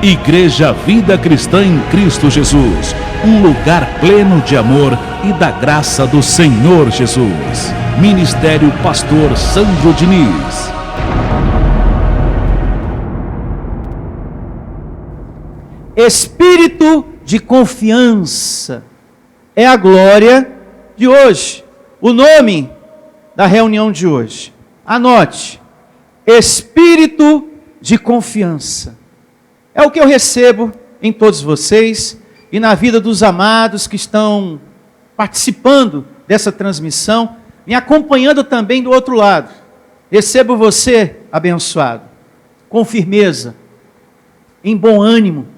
Igreja Vida Cristã em Cristo Jesus, um lugar pleno de amor e da graça do Senhor Jesus. Ministério Pastor Sandro Diniz. Espírito de confiança é a glória de hoje. O nome da reunião de hoje. Anote: Espírito de confiança. É o que eu recebo em todos vocês e na vida dos amados que estão participando dessa transmissão, me acompanhando também do outro lado. Recebo você abençoado, com firmeza, em bom ânimo,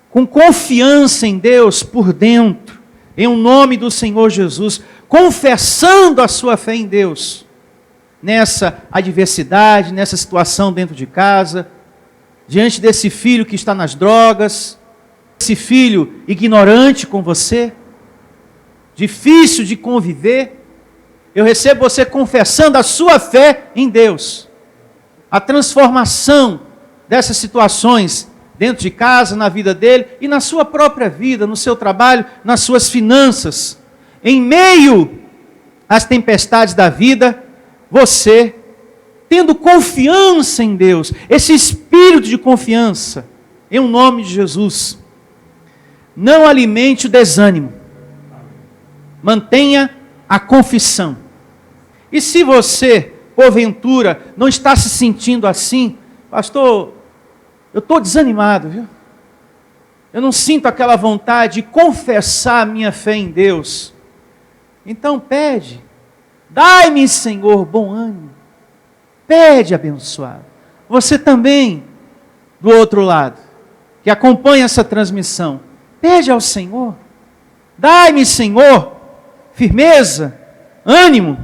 com confiança em Deus por dentro, em nome do Senhor Jesus, confessando a sua fé em Deus, nessa adversidade, nessa situação dentro de casa, diante desse filho que está nas drogas, esse filho ignorante com você, difícil de conviver. Eu recebo você confessando a sua fé em Deus, a transformação dessas situações dentro de casa, na vida dele e na sua própria vida, no seu trabalho, nas suas finanças. Em meio às tempestades da vida, você, tendo confiança em Deus, esse espírito de confiança, em nome de Jesus, não alimente o desânimo, mantenha a confissão. E se você, porventura, não está se sentindo assim, pastor, eu estou desanimado, viu? Eu não sinto aquela vontade de confessar a minha fé em Deus. Então pede, dai-me, Senhor, bom ânimo. Pede, abençoado. Você também, do outro lado, que acompanha essa transmissão, pede ao Senhor, dai-me, Senhor, firmeza, ânimo,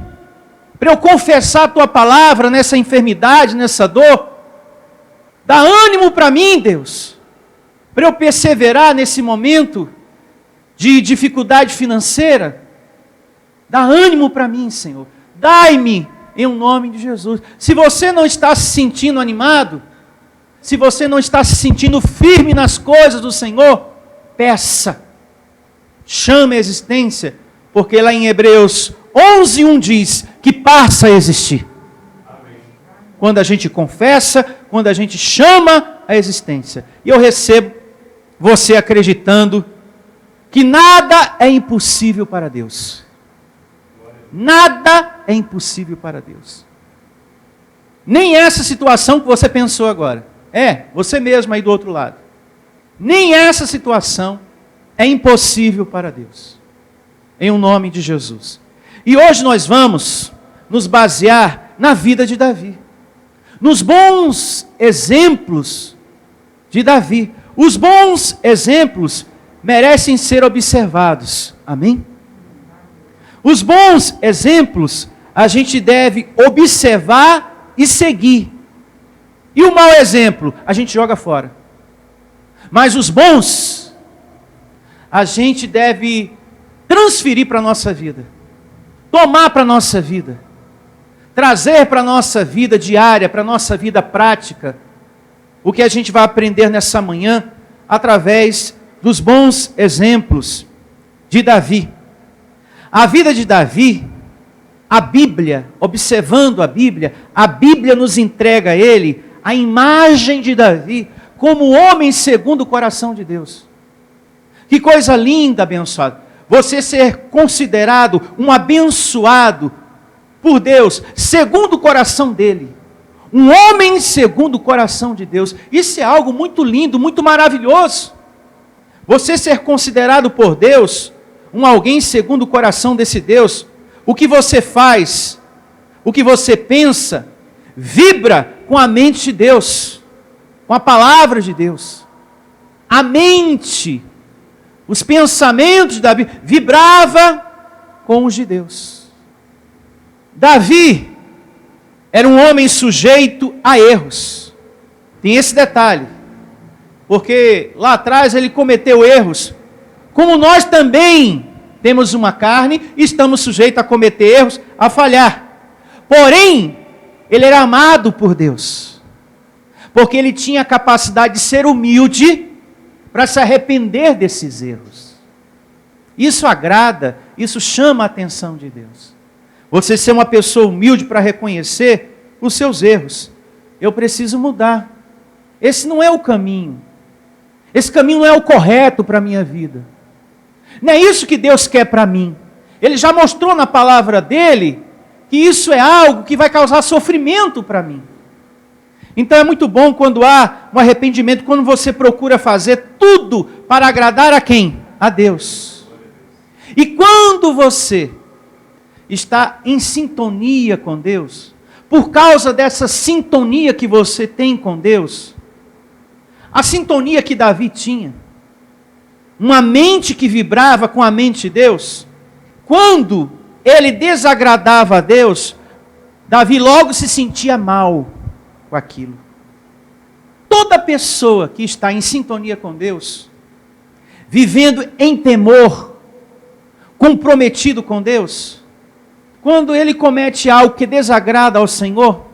para eu confessar a Tua palavra nessa enfermidade, nessa dor. Dá ânimo para mim, Deus, para eu perseverar nesse momento de dificuldade financeira. Dá ânimo para mim, Senhor. Dai-me em nome de Jesus. Se você não está se sentindo animado, se você não está se sentindo firme nas coisas do Senhor, peça. Chame a existência, porque lá em Hebreus 11:1 diz que passa a existir. Quando a gente confessa, quando a gente chama a existência. E eu recebo você acreditando que nada é impossível para Deus. Nada é impossível para Deus. Nem essa situação que você pensou agora. Você mesmo aí do outro lado. Nem essa situação é impossível para Deus. Em o nome de Jesus. E hoje nós vamos nos basear na vida de Davi. Nos bons exemplos de Davi. Os bons exemplos merecem ser observados. Amém? Os bons exemplos a gente deve observar e seguir. E o mau exemplo a gente joga fora. Mas os bons a gente deve transferir para a nossa vida. Tomar para a nossa vida. Trazer para a nossa vida diária, para a nossa vida prática, o que a gente vai aprender nessa manhã, através dos bons exemplos de Davi. A vida de Davi, a Bíblia, observando a Bíblia nos entrega a ele a imagem de Davi como homem segundo o coração de Deus. Que coisa linda, abençoado. Você ser considerado um abençoado por Deus, segundo o coração dele. Um homem segundo o coração de Deus. Isso é algo muito lindo, muito maravilhoso. Você ser considerado por Deus um alguém segundo o coração desse Deus. O que você faz, o que você pensa, vibra com a mente de Deus, com a palavra de Deus. A mente, os pensamentos de Davi, vibrava com os de Deus. Davi era um homem sujeito a erros. Tem esse detalhe. Porque lá atrás ele cometeu erros. Como nós também temos uma carne e estamos sujeitos a cometer erros, a falhar. Porém, ele era amado por Deus. Porque ele tinha a capacidade de ser humilde para se arrepender desses erros. Isso agrada, isso chama a atenção de Deus. Você ser uma pessoa humilde para reconhecer os seus erros. Eu preciso mudar. Esse não é o caminho. Esse caminho não é o correto para a minha vida. Não é isso que Deus quer para mim. Ele já mostrou na palavra dele que isso é algo que vai causar sofrimento para mim. Então é muito bom quando há um arrependimento, quando você procura fazer tudo para agradar a quem? A Deus. E quando você está em sintonia com Deus, por causa dessa sintonia que você tem com Deus, a sintonia que Davi tinha, uma mente que vibrava com a mente de Deus, quando ele desagradava a Deus, Davi logo se sentia mal com aquilo. Toda pessoa que está em sintonia com Deus, vivendo em temor, comprometido com Deus, quando ele comete algo que desagrada ao Senhor,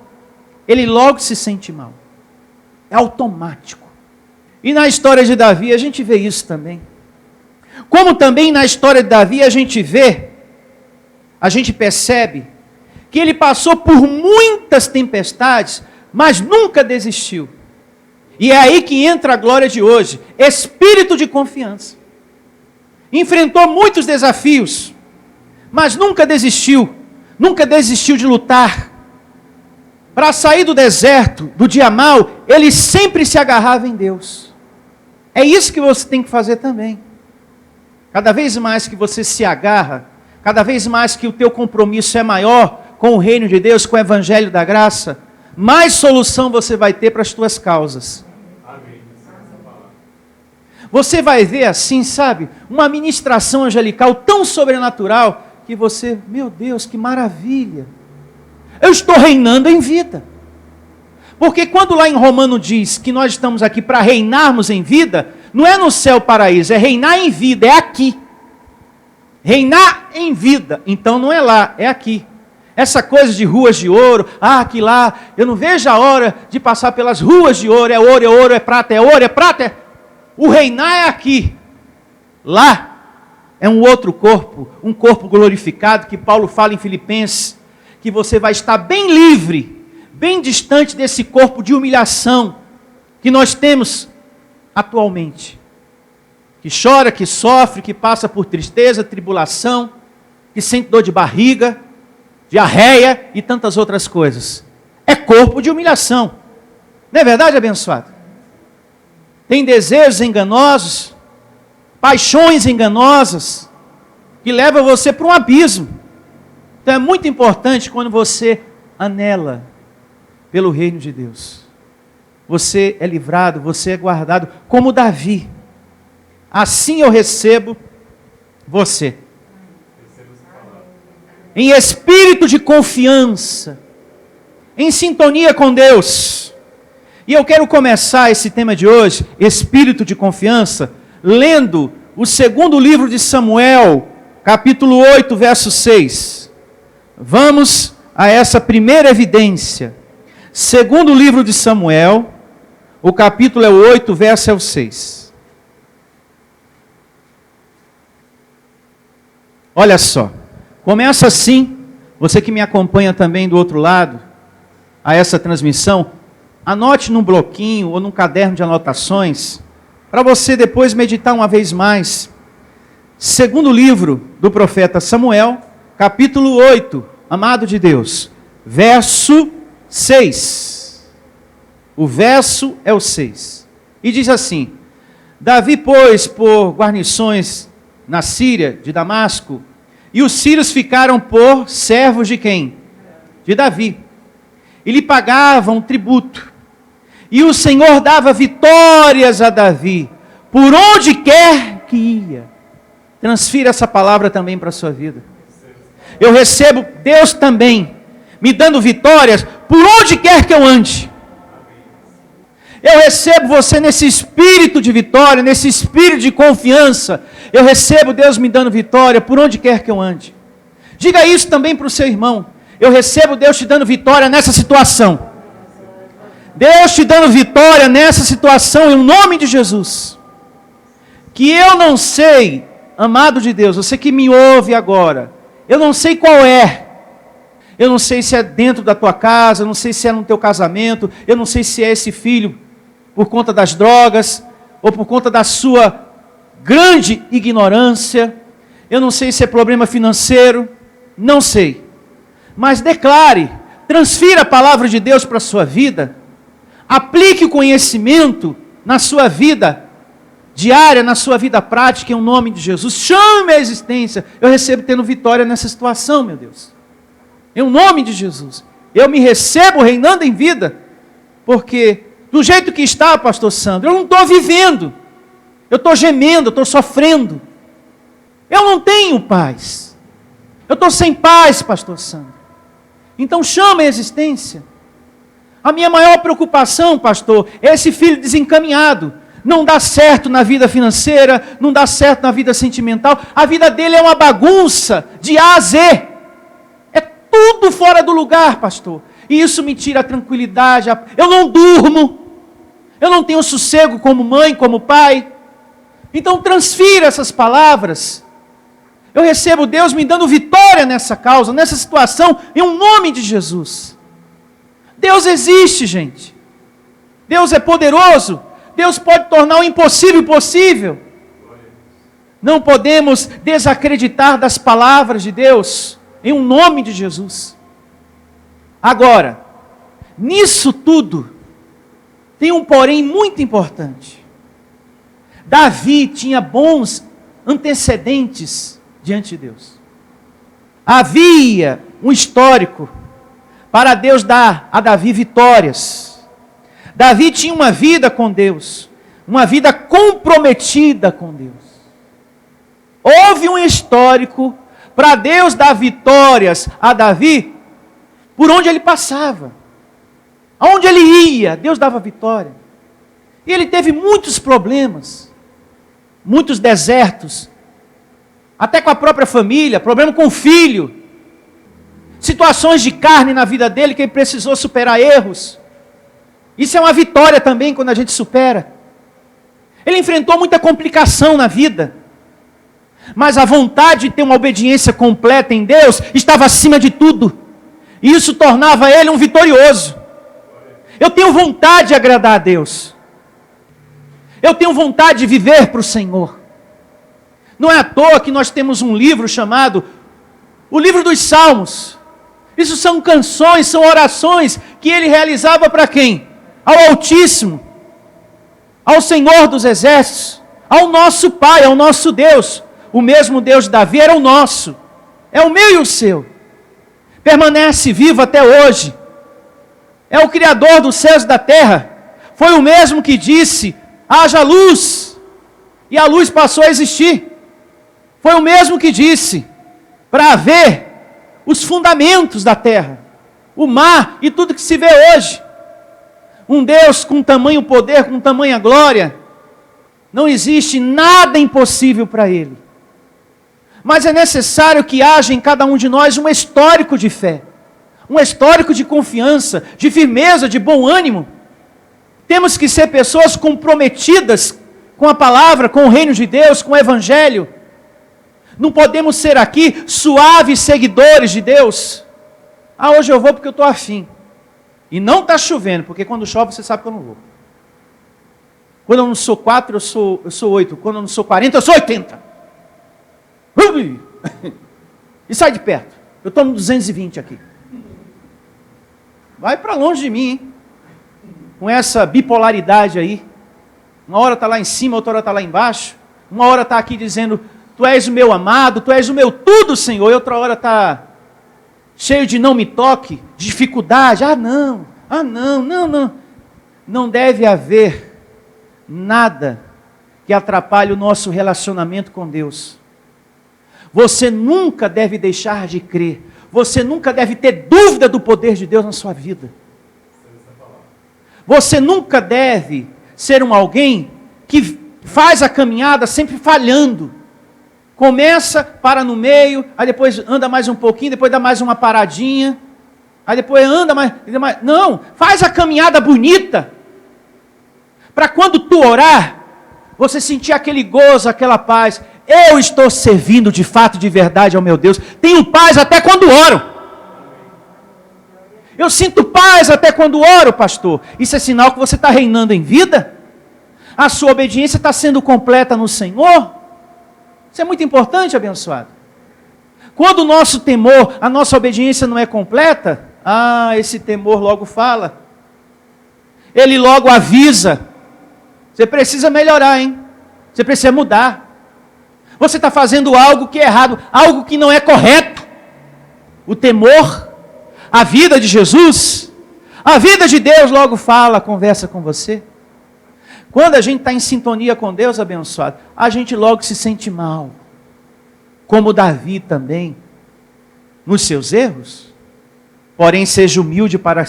ele logo se sente mal. É automático. E na história de Davi a gente vê isso também. Como também na história de Davi a gente percebe que ele passou por muitas tempestades, mas nunca desistiu. E é aí que entra a glória de hoje, espírito de confiança. Enfrentou muitos desafios, mas nunca desistiu de lutar. Para sair do deserto, do dia mau, ele sempre se agarrava em Deus. É isso que você tem que fazer também. Cada vez mais que você se agarra, cada vez mais que o teu compromisso é maior com o reino de Deus, com o evangelho da graça, mais solução você vai ter para as tuas causas. Você vai ver assim, sabe, uma ministração angelical tão sobrenatural, que você, meu Deus, que maravilha. Eu estou reinando em vida. Porque quando lá em Romano diz que nós estamos aqui para reinarmos em vida, não é no céu paraíso, é reinar em vida, é aqui. Reinar em vida, então não é lá, é aqui. Essa coisa de ruas de ouro, que lá, eu não vejo a hora de passar pelas ruas de ouro, é ouro, é ouro, é prata, é ouro, é prata. O reinar é aqui. Lá é um outro corpo, um corpo glorificado, que Paulo fala em Filipenses, que você vai estar bem livre, bem distante desse corpo de humilhação que nós temos atualmente. Que chora, que sofre, que passa por tristeza, tribulação, que sente dor de barriga, diarreia e tantas outras coisas. É corpo de humilhação. Não é verdade, abençoado? Tem desejos enganosos, paixões enganosas, que levam você para um abismo. Então é muito importante quando você anela pelo reino de Deus. Você é livrado, você é guardado, como Davi. Assim eu recebo você. Em espírito de confiança, em sintonia com Deus. E eu quero começar esse tema de hoje, espírito de confiança, lendo o segundo livro de Samuel, capítulo 8, verso 6. Vamos a essa primeira evidência. Segundo livro de Samuel, o capítulo é o 8, verso é o 6. Olha só, começa assim, você que me acompanha também do outro lado, a essa transmissão, anote num bloquinho ou num caderno de anotações, para você depois meditar uma vez mais. Segundo livro do profeta Samuel, capítulo 8, amado de Deus, verso 6. O verso é o 6. E diz assim: Davi pôs por guarnições na Síria de Damasco, e os sírios ficaram por servos de quem? De Davi. E lhe pagavam tributo. E o Senhor dava vitórias a Davi, por onde quer que ia. Transfira essa palavra também para a sua vida. Eu recebo Deus também, me dando vitórias, por onde quer que eu ande. Eu recebo você nesse espírito de vitória, nesse espírito de confiança. Eu recebo Deus me dando vitória, por onde quer que eu ande. Diga isso também para o seu irmão. Eu recebo Deus te dando vitória nessa situação. Deus te dando vitória nessa situação, em nome de Jesus. Que eu não sei, amado de Deus, você que me ouve agora, eu não sei qual é. Eu não sei se é dentro da tua casa, eu não sei se é no teu casamento, eu não sei se é esse filho por conta das drogas, ou por conta da sua grande ignorância, eu não sei se é problema financeiro, não sei. Mas declare, transfira a palavra de Deus para a sua vida, aplique o conhecimento na sua vida diária, na sua vida prática, em nome de Jesus. Chame a existência. Eu recebo tendo vitória nessa situação, meu Deus. Em nome de Jesus. Eu me recebo reinando em vida, porque do jeito que está, pastor Sandro, eu não estou vivendo. Eu estou gemendo, eu estou sofrendo. Eu não tenho paz. Eu estou sem paz, pastor Sandro. Então chama a existência. A minha maior preocupação, pastor, é esse filho desencaminhado. Não dá certo na vida financeira, não dá certo na vida sentimental. A vida dele é uma bagunça de A a Z. É tudo fora do lugar, pastor. E isso me tira a tranquilidade. Eu não durmo. Eu não tenho sossego como mãe, como pai. Então transfira essas palavras. Eu recebo Deus me dando vitória nessa causa, nessa situação, em nome de Jesus. Deus existe, gente. Deus é poderoso. Deus pode tornar o impossível possível. Não podemos desacreditar das palavras de Deus, em nome de Jesus. Agora, nisso tudo, tem um porém muito importante. Davi tinha bons antecedentes diante de Deus. Havia um histórico para Deus dar a Davi vitórias. Davi tinha uma vida com Deus, uma vida comprometida com Deus. Houve um histórico para Deus dar vitórias a Davi por onde ele passava. Aonde ele ia, Deus dava vitória. E ele teve muitos problemas, muitos desertos, até com a própria família, problema com o filho, situações de carne na vida dele que ele precisou superar erros. Isso é uma vitória também quando a gente supera. Ele enfrentou muita complicação na vida, mas a vontade de ter uma obediência completa em Deus estava acima de tudo. E isso tornava ele um vitorioso. Eu tenho vontade de agradar a Deus. Eu tenho vontade de viver para o Senhor. Não é à toa que nós temos um livro chamado o Livro dos Salmos. Isso são canções, são orações que ele realizava para quem? Ao Altíssimo, ao Senhor dos Exércitos, ao nosso Pai, ao nosso Deus. O mesmo Deus de Davi era o nosso, é o meu e o seu. Permanece vivo até hoje. É o Criador dos céus e da terra. Foi o mesmo que disse, haja luz, e a luz passou a existir. Foi o mesmo que disse, para haver os fundamentos da terra, o mar e tudo que se vê hoje. Um Deus com tamanho poder, com tamanha glória, não existe nada impossível para Ele. Mas é necessário que haja em cada um de nós um histórico de fé, um histórico de confiança, de firmeza, de bom ânimo. Temos que ser pessoas comprometidas com a palavra, com o reino de Deus, com o evangelho. Não podemos ser aqui suaves seguidores de Deus. Ah, hoje eu vou porque eu estou afim. E não está chovendo, porque quando chove você sabe que eu não vou. Quando eu não sou 4, eu sou 8. Quando eu não sou 40, eu sou 80. E sai de perto. Eu estou no 220 aqui. Vai para longe de mim, hein? Com essa bipolaridade aí. Uma hora está lá em cima, outra hora está lá embaixo. Uma hora está aqui dizendo, tu és o meu amado, tu és o meu tudo, Senhor. E outra hora está cheio de não me toque, de dificuldade. Não. Não deve haver nada que atrapalhe o nosso relacionamento com Deus. Você nunca deve deixar de crer. Você nunca deve ter dúvida do poder de Deus na sua vida. Você nunca deve ser alguém que faz a caminhada sempre falhando. Começa, para no meio, aí depois anda mais um pouquinho, depois dá mais uma paradinha. Aí depois anda mais. Não, faz a caminhada bonita. Para quando tu orar, você sentir aquele gozo, aquela paz. Eu estou servindo de fato, de verdade ao meu Deus. Tenho paz até quando oro. Eu sinto paz até quando oro, pastor. Isso é sinal que você está reinando em vida? A sua obediência está sendo completa no Senhor? Isso é muito importante, abençoado. Quando o nosso temor, a nossa obediência não é completa, esse temor logo fala. Ele logo avisa. Você precisa melhorar, hein? Você precisa mudar. Você está fazendo algo que é errado, algo que não é correto. O temor, a vida de Jesus, a vida de Deus logo fala, conversa com você. Quando a gente está em sintonia com Deus, abençoado, a gente logo se sente mal. Como Davi também, nos seus erros. Porém, seja humilde para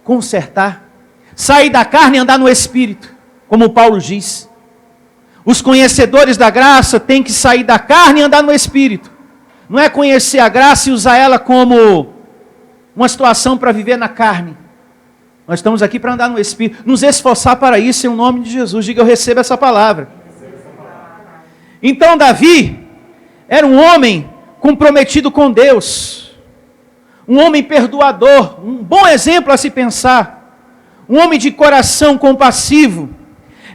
consertar. Sair da carne e andar no Espírito, como Paulo diz. Os conhecedores da graça têm que sair da carne e andar no Espírito. Não é conhecer a graça e usar ela como uma situação para viver na carne. Nós estamos aqui para andar no Espírito, nos esforçar para isso em nome de Jesus. Diga, eu recebo essa palavra. Então Davi era um homem comprometido com Deus, um homem perdoador, um bom exemplo a se pensar, um homem de coração compassivo,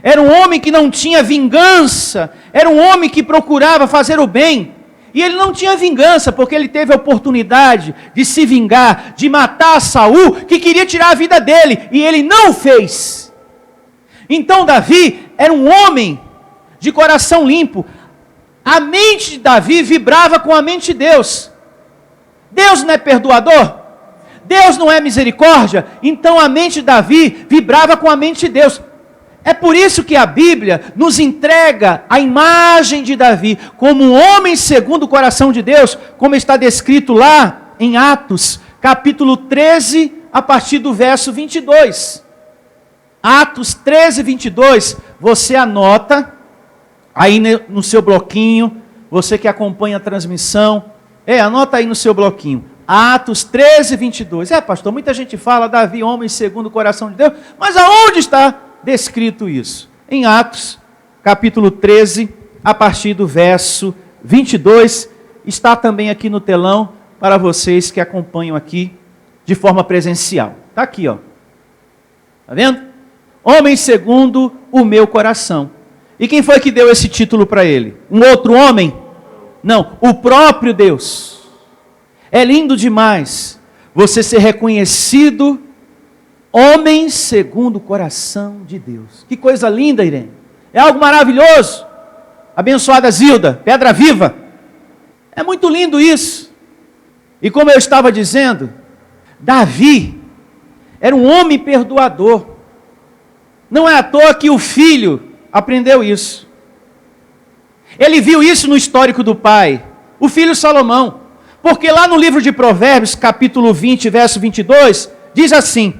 era um homem que não tinha vingança, era um homem que procurava fazer o bem. E ele não tinha vingança, porque ele teve a oportunidade de se vingar, de matar Saul, que queria tirar a vida dele, e ele não fez. Então Davi era um homem de coração limpo. A mente de Davi vibrava com a mente de Deus. Deus não é perdoador? Deus não é misericórdia? Então a mente de Davi vibrava com a mente de Deus. É por isso que a Bíblia nos entrega a imagem de Davi como um homem segundo o coração de Deus, como está descrito lá em Atos, capítulo 13, a partir do verso 22. Atos 13, 22, você anota aí no seu bloquinho, você que acompanha a transmissão, anota aí no seu bloquinho. Atos 13, 22. Pastor, muita gente fala Davi, homem segundo o coração de Deus, mas aonde está descrito isso? Em Atos, capítulo 13, a partir do verso 22, está também aqui no telão, para vocês que acompanham aqui, de forma presencial. Está aqui, ó. Está vendo? Homem segundo o meu coração. E quem foi que deu esse título para ele? Um outro homem? Não, o próprio Deus. É lindo demais você ser reconhecido homem segundo o coração de Deus. Que coisa linda, Irene. É algo maravilhoso. Abençoada Zilda, pedra viva. É muito lindo isso. E como eu estava dizendo, Davi era um homem perdoador. Não é à toa que o filho aprendeu isso. Ele viu isso no histórico do pai, o filho Salomão. Porque lá no livro de Provérbios, capítulo 20, verso 22, diz assim: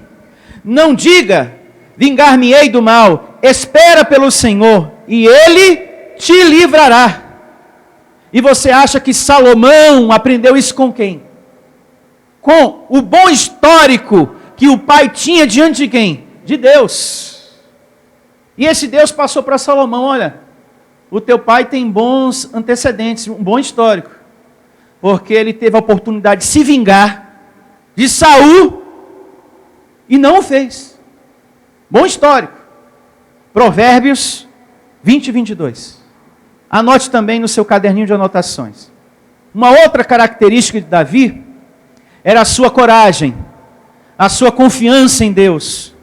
não diga, vingar-me-ei do mal, espera pelo Senhor, e Ele te livrará. E você acha que Salomão aprendeu isso com quem? Com o bom histórico que o pai tinha diante de quem? De Deus. E esse Deus passou para Salomão: olha, o teu pai tem bons antecedentes, um bom histórico, porque ele teve a oportunidade de se vingar de Saul, e não o fez. Bom histórico. Provérbios 20 e 22. Anote também no seu caderninho de anotações. Uma outra característica de Davi era a sua coragem, a sua confiança em Deus,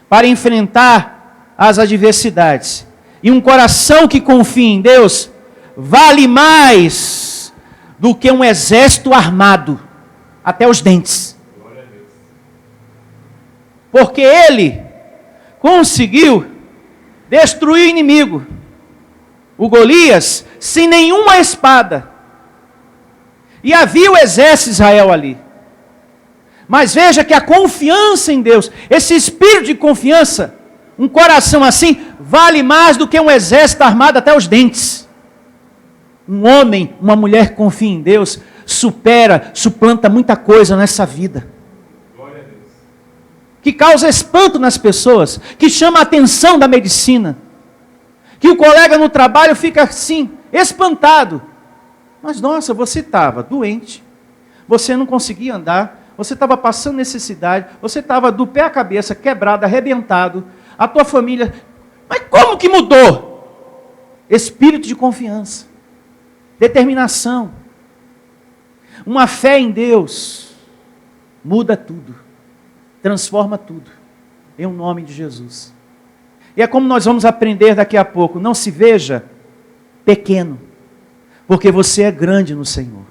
para enfrentar as adversidades. E um coração que confia em Deus vale mais do que um exército armado até os dentes. Porque ele conseguiu destruir o inimigo, o Golias, sem nenhuma espada. E havia o exército de Israel ali. Mas veja que a confiança em Deus, esse espírito de confiança, um coração assim, vale mais do que um exército armado até os dentes. Um homem, uma mulher que confia em Deus, suplanta muita coisa nessa vida. que causa espanto nas pessoas, que chama a atenção da medicina, que o colega no trabalho fica assim, espantado. Mas nossa, você estava doente, você não conseguia andar, você estava passando necessidade, você estava do pé à cabeça, quebrado, arrebentado, a tua família... Mas como que mudou? Espírito de confiança, determinação, uma fé em Deus, muda tudo, transforma tudo, em um nome de Jesus. E é como nós vamos aprender daqui a pouco, não se veja pequeno, porque você é grande no Senhor.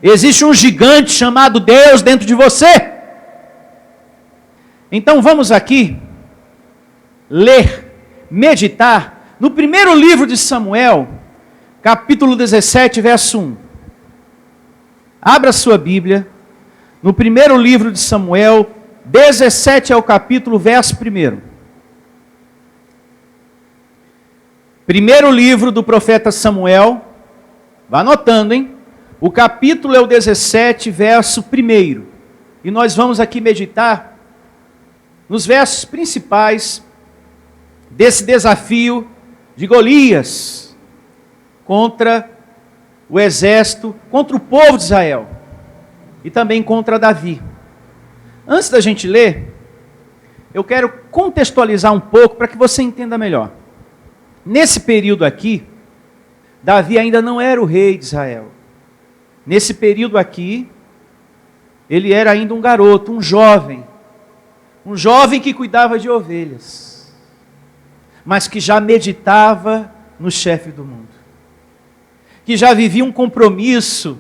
Existe um gigante chamado Deus dentro de você. Então vamos aqui ler, meditar no primeiro livro de Samuel, capítulo 17, verso 1. Abra sua Bíblia, no primeiro livro de Samuel, 17 é o capítulo, verso 1. Primeiro livro do profeta Samuel, vá anotando, hein? O capítulo é o 17, verso 1. E nós vamos aqui meditar nos versos principais desse desafio de Golias contra o exército, contra o povo de Israel e também contra Davi. Antes da gente ler, eu quero contextualizar um pouco para que você entenda melhor. Nesse período aqui, Davi ainda não era o rei de Israel. Nesse período aqui, ele era ainda um garoto, um jovem que cuidava de ovelhas, mas que já meditava no chefe do mundo, que já vivia um compromisso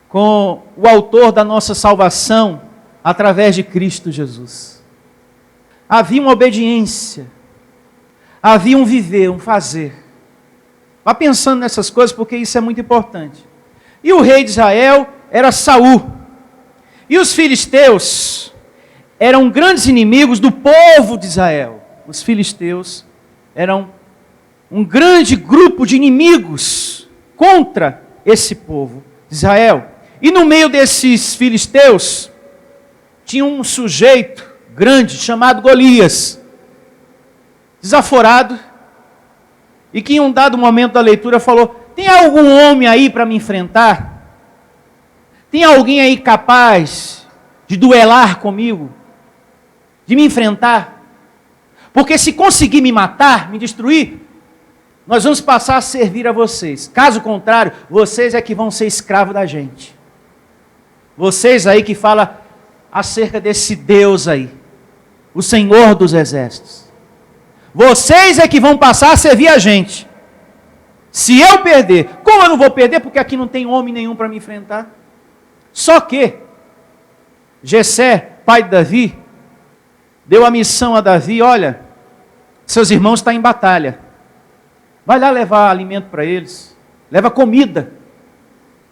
com o autor da nossa salvação através de Cristo Jesus. Havia uma obediência, havia um viver, um fazer. Vá pensando nessas coisas porque isso é muito importante. E o rei de Israel era Saul. E os filisteus eram grandes inimigos do povo de Israel. Os filisteus eram um grande grupo de inimigos contra esse povo de Israel. E no meio desses filisteus, tinha um sujeito grande chamado Golias, desaforado, e que em um dado momento da leitura falou: tem algum homem aí para me enfrentar? Tem alguém aí capaz de duelar comigo? De me enfrentar? Porque se conseguir me matar, me destruir, nós vamos passar a servir a vocês. Caso contrário, vocês é que vão ser escravos da gente. Vocês aí que falam acerca desse Deus aí, o Senhor dos Exércitos. Vocês é que vão passar a servir a gente. Se eu perder, como eu não vou perder? Porque aqui não tem homem nenhum para me enfrentar. Só que Jessé, pai de Davi, deu a missão a Davi: olha, seus irmãos estão em batalha. Vai lá levar alimento para eles, leva comida.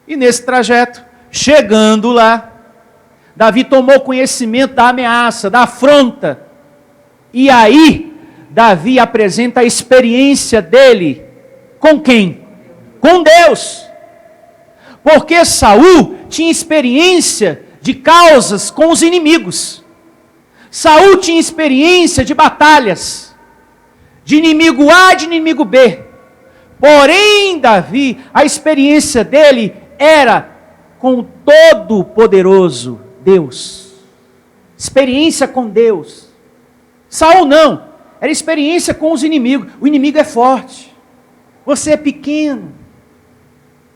E nesse trajeto, chegando lá, Davi tomou conhecimento da ameaça, da afronta. E aí, Davi apresenta a experiência dele. Com quem? Com Deus. Porque Saul tinha experiência de causas com os inimigos. Saul tinha experiência de batalhas, de inimigo A, de inimigo B. Porém, Davi, a experiência dele era com o Todo-Poderoso Deus. Experiência com Deus. Saul não, era experiência com os inimigos. O inimigo é forte. Você é pequeno.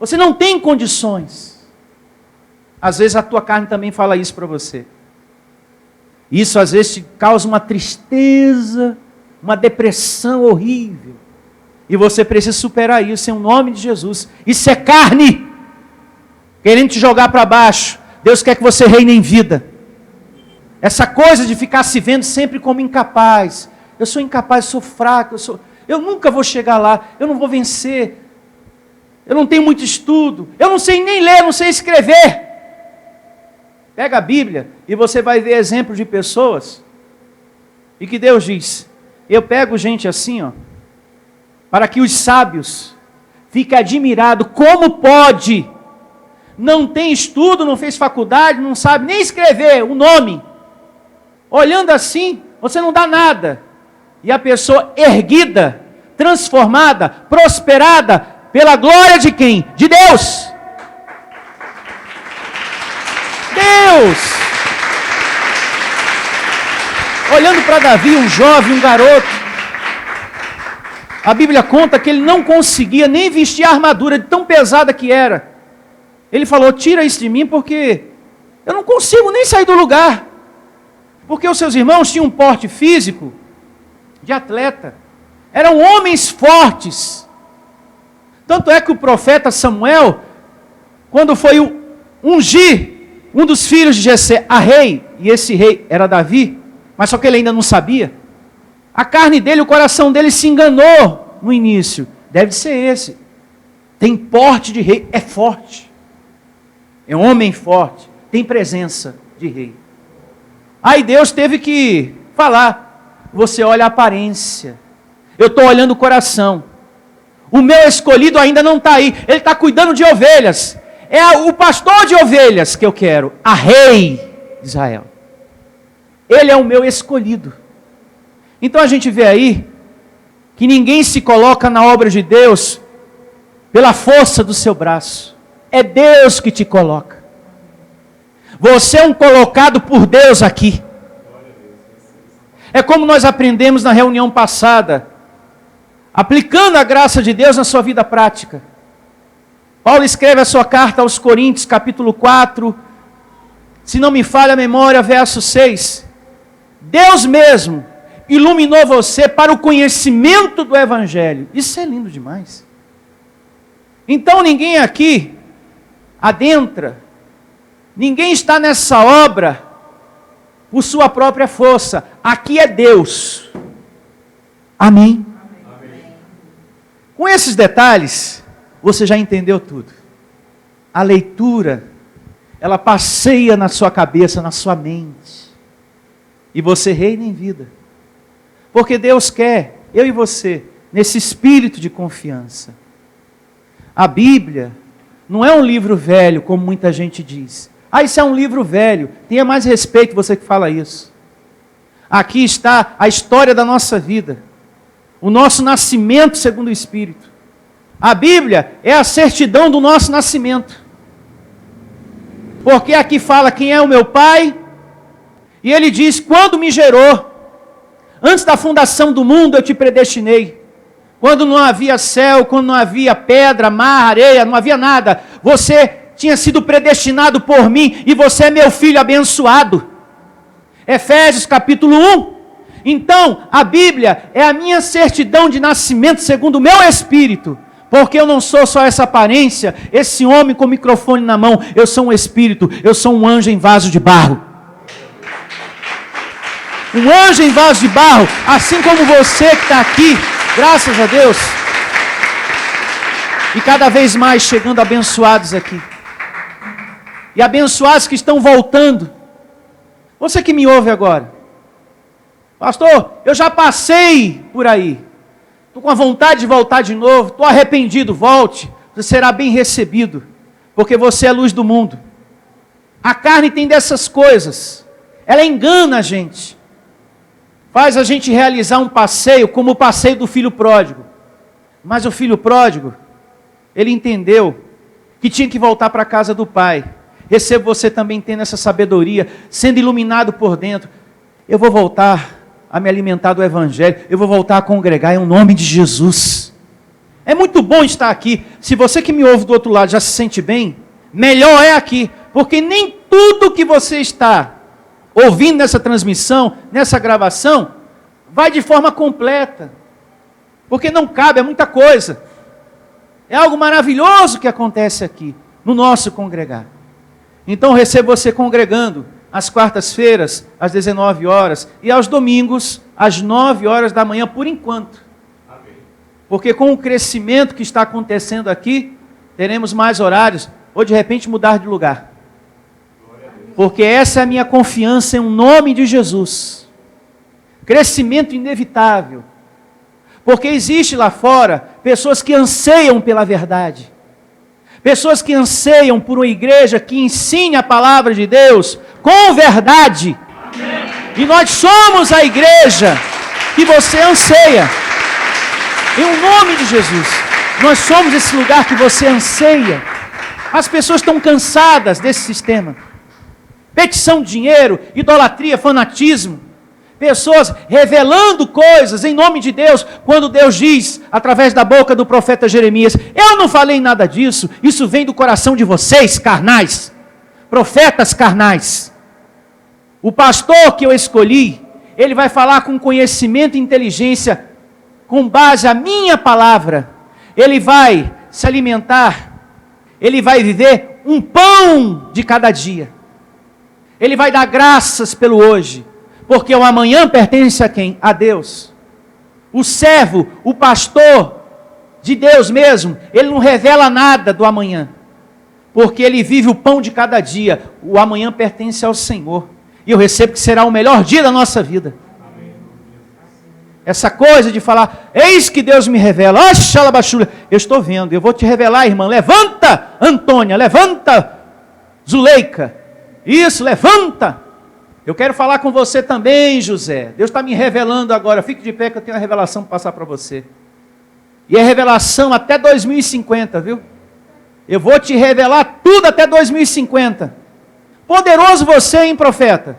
Você não tem condições. Às vezes a tua carne também fala isso para você. Isso às vezes te causa uma tristeza, uma depressão horrível. E você precisa superar isso em nome de Jesus. Isso é carne, querendo te jogar para baixo. Deus quer que você reine em vida. Essa coisa de ficar se vendo sempre como incapaz. Eu sou incapaz, eu sou fraco, eu nunca vou chegar lá, eu não vou vencer. Eu não tenho muito estudo, eu não sei nem ler, não sei escrever. Pega a Bíblia e você vai ver exemplos de pessoas e que Deus diz: eu pego gente assim, ó, para que os sábios fiquem admirados. Como pode? Não tem estudo, não fez faculdade, não sabe nem escrever o nome, olhando assim, você não dá nada. E a pessoa erguida, transformada, prosperada, pela glória de quem? De Deus. Deus. Olhando para Davi, um jovem, um garoto, a Bíblia conta que ele não conseguia nem vestir a armadura de tão pesada que era. Ele falou, tira isso de mim porque eu não consigo nem sair do lugar. Porque os seus irmãos tinham um porte físico de atleta. Eram homens fortes. Tanto é que o profeta Samuel, quando foi ungir um dos filhos de Jessé a rei, e esse rei era Davi, mas só que ele ainda não sabia, a carne dele, o coração dele se enganou no início. Deve ser esse. Tem porte de rei, é forte. É um homem forte, tem presença de rei. Aí Deus teve que falar, você olha a aparência, eu estou olhando o coração. O meu escolhido ainda não está aí, ele está cuidando de ovelhas. É o pastor de ovelhas que eu quero, a rei de Israel. Ele é o meu escolhido. Então a gente vê aí, que ninguém se coloca na obra de Deus, pela força do seu braço. É Deus que te coloca. Você é um colocado por Deus aqui. É como nós aprendemos na reunião passada, aplicando a graça de Deus na sua vida prática. Paulo escreve a sua carta aos Coríntios, capítulo 4, se não me falha a memória, verso 6. Deus mesmo iluminou você para o conhecimento do Evangelho. Isso é lindo demais. Então ninguém aqui adentra, ninguém está nessa obra por sua própria força. Aqui é Deus. Amém? Amém. Com esses detalhes, você já entendeu tudo. A leitura, ela passeia na sua cabeça, na sua mente. E você reina em vida. Porque Deus quer, eu e você, nesse espírito de confiança. A Bíblia não é um livro velho, como muita gente diz. Ah, isso é um livro velho. Tenha mais respeito você que fala isso. Aqui está a história da nossa vida. O nosso nascimento segundo o Espírito. A Bíblia é a certidão do nosso nascimento. Porque aqui fala quem é o meu pai. E ele diz, quando me gerou, antes da fundação do mundo eu te predestinei. Quando não havia céu, quando não havia pedra, mar, areia, não havia nada. Você tinha sido predestinado por mim e você é meu filho abençoado. Efésios capítulo 1. Então, a Bíblia é a minha certidão de nascimento segundo o meu espírito. Porque eu não sou só essa aparência, esse homem com o microfone na mão. Eu sou um espírito, eu sou um anjo em vaso de barro. Um anjo em vaso de barro, assim como você que está aqui, graças a Deus. E cada vez mais chegando abençoados aqui. E abençoados que estão voltando. Você que me ouve agora. Pastor, eu já passei por aí. Estou com a vontade de voltar de novo. Estou arrependido, volte. Você será bem recebido. Porque você é a luz do mundo. A carne tem dessas coisas. Ela engana a gente. Faz a gente realizar um passeio como o passeio do filho pródigo. Mas o filho pródigo, ele entendeu que tinha que voltar para a casa do pai. Receba você também tendo essa sabedoria, sendo iluminado por dentro. Eu vou voltar a me alimentar do Evangelho. Eu vou voltar a congregar em nome de Jesus. É muito bom estar aqui. Se você que me ouve do outro lado já se sente bem, melhor é aqui. Porque nem tudo que você está ouvindo nessa transmissão, nessa gravação, vai de forma completa. Porque não cabe, é muita coisa. É algo maravilhoso que acontece aqui, no nosso congregar. Então recebo você congregando, às quartas-feiras, às 19 horas, e aos domingos, às 9 horas da manhã, por enquanto. Amém. Porque com o crescimento que está acontecendo aqui, teremos mais horários, ou de repente mudar de lugar. Porque essa é a minha confiança em nome de Jesus. Crescimento inevitável. Porque existe lá fora pessoas que anseiam pela verdade. Pessoas que anseiam por uma igreja que ensine a palavra de Deus com verdade. Amém. E nós somos a igreja que você anseia. Em o nome de Jesus. Nós somos esse lugar que você anseia. As pessoas estão cansadas desse sistema. Petição de dinheiro, idolatria, fanatismo. Pessoas revelando coisas em nome de Deus, quando Deus diz, através da boca do profeta Jeremias, eu não falei nada disso, isso vem do coração de vocês, carnais, profetas carnais. O pastor que eu escolhi, ele vai falar com conhecimento e inteligência, com base à minha palavra. Ele vai se alimentar, ele vai viver um pão de cada dia. Ele vai dar graças pelo hoje. Porque o amanhã pertence a quem? A Deus. O servo, o pastor de Deus mesmo, ele não revela nada do amanhã. Porque ele vive o pão de cada dia. O amanhã pertence ao Senhor. E eu recebo que será o melhor dia da nossa vida. Amém. Essa coisa de falar, eis que Deus me revela. Oxalabachula, eu estou vendo, eu vou te revelar, irmã. Levanta, Antônia, levanta, Zuleika. Isso, levanta. Eu quero falar com você também, José. Deus está me revelando agora. Fique de pé que eu tenho uma revelação para passar para você. E é revelação até 2050, viu? Eu vou te revelar tudo até 2050. Poderoso você, hein, profeta?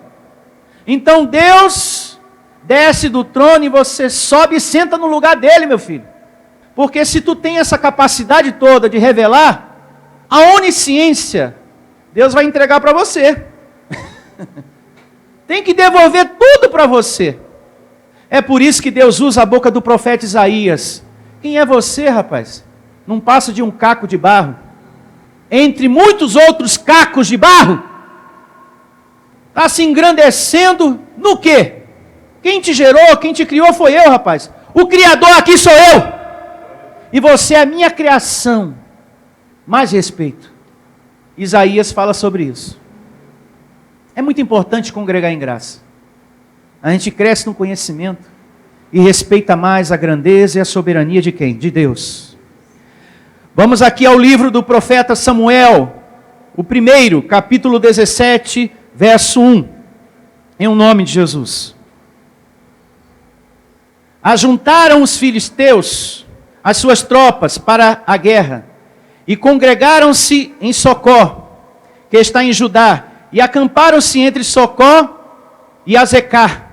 Então Deus desce do trono e você sobe e senta no lugar dele, meu filho. Porque se tu tem essa capacidade toda de revelar, a onisciência, Deus vai entregar para você. Tem que devolver tudo para você. É por isso que Deus usa a boca do profeta Isaías. Quem é você, rapaz? Não passa de um caco de barro. Entre muitos outros cacos de barro. Está se engrandecendo no quê? Quem te gerou, quem te criou foi eu, rapaz. O Criador aqui sou eu. E você é a minha criação. Mais respeito. Isaías fala sobre isso. É muito importante congregar em graça. A gente cresce no conhecimento e respeita mais a grandeza e a soberania de quem? De Deus. Vamos aqui ao livro do profeta Samuel, o primeiro, capítulo 17, verso 1. Em o nome de Jesus. Ajuntaram os filisteus as suas tropas para a guerra e congregaram-se em Socó, que está em Judá, e acamparam-se entre Socó e Azecá,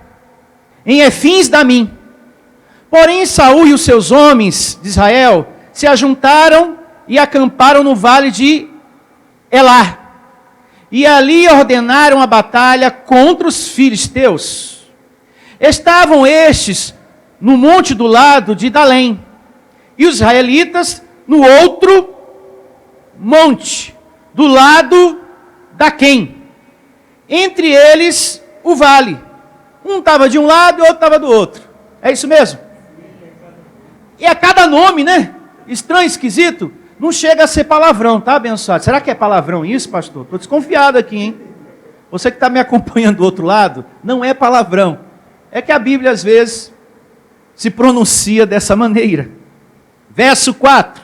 em Efins Damim. Porém Saul e os seus homens de Israel se ajuntaram e acamparam no vale de Elá. E ali ordenaram a batalha contra os filisteus. Estavam estes no monte do lado de Dalém, e os israelitas no outro monte, do lado da Quem. Entre eles, o vale. Um estava de um lado e o outro estava do outro. É isso mesmo? E a cada nome, né? Estranho, esquisito. Não chega a ser palavrão, tá, abençoado? Será que é palavrão isso, pastor? Estou desconfiado aqui, hein? Você que está me acompanhando do outro lado, não é palavrão. É que a Bíblia, às vezes, se pronuncia dessa maneira. Verso 4.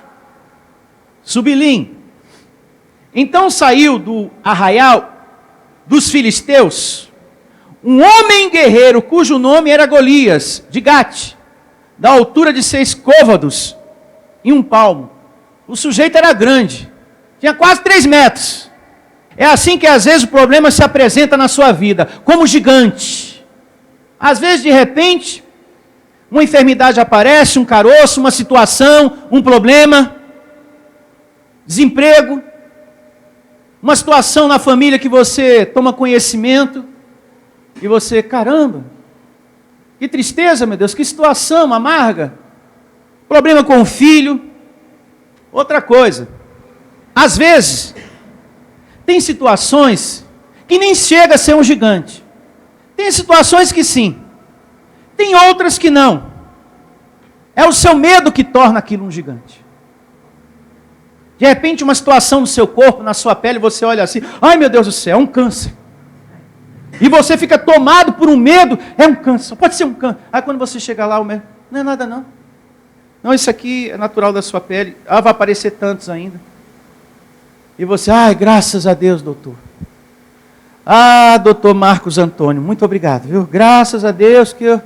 Subilim. Então saiu do arraial dos filisteus um homem guerreiro cujo nome era Golias, de Gate, da altura de 6 côvados e 1 palmo. O sujeito era grande, tinha quase 3 metros. É assim que às vezes o problema se apresenta na sua vida, como gigante. Às vezes, de repente, uma enfermidade aparece, um caroço, uma situação, um problema, desemprego, uma situação na família que você toma conhecimento e você, caramba, que tristeza, meu Deus, que situação amarga, problema com o filho. Outra coisa, às vezes, tem situações que nem chega a ser um gigante. Tem situações que sim, tem outras que não. É o seu medo que torna aquilo um gigante. De repente uma situação no seu corpo, na sua pele, você olha assim, ai meu Deus do céu, é um câncer. E você fica tomado por um medo, é um câncer, pode ser um câncer. Aí quando você chega lá, o médico, não é nada não. Não, isso aqui é natural da sua pele, vai aparecer tantos ainda. E você, ai graças a Deus, doutor. Ah, doutor Marcos Antônio, muito obrigado, viu? Graças a Deus que eu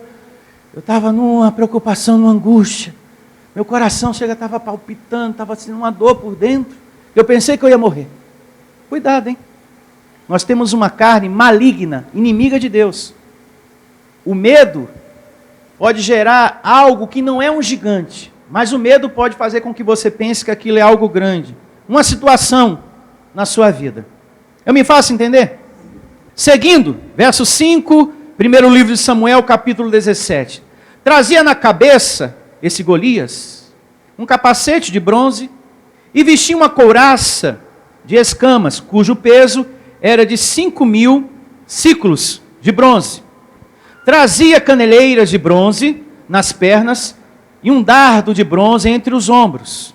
estava numa preocupação, numa angústia. Meu coração estava palpitando, estava sentindo uma dor por dentro. Eu pensei que eu ia morrer. Cuidado, hein? Nós temos uma carne maligna, inimiga de Deus. O medo pode gerar algo que não é um gigante, mas o medo pode fazer com que você pense que aquilo é algo grande. Uma situação na sua vida. Eu me faço entender? Seguindo, verso 5, primeiro livro de Samuel, capítulo 17. Trazia na cabeça, esse Golias, um capacete de bronze e vestia uma couraça de escamas, cujo peso era de 5.000 ciclos de bronze. Trazia caneleiras de bronze nas pernas e um dardo de bronze entre os ombros.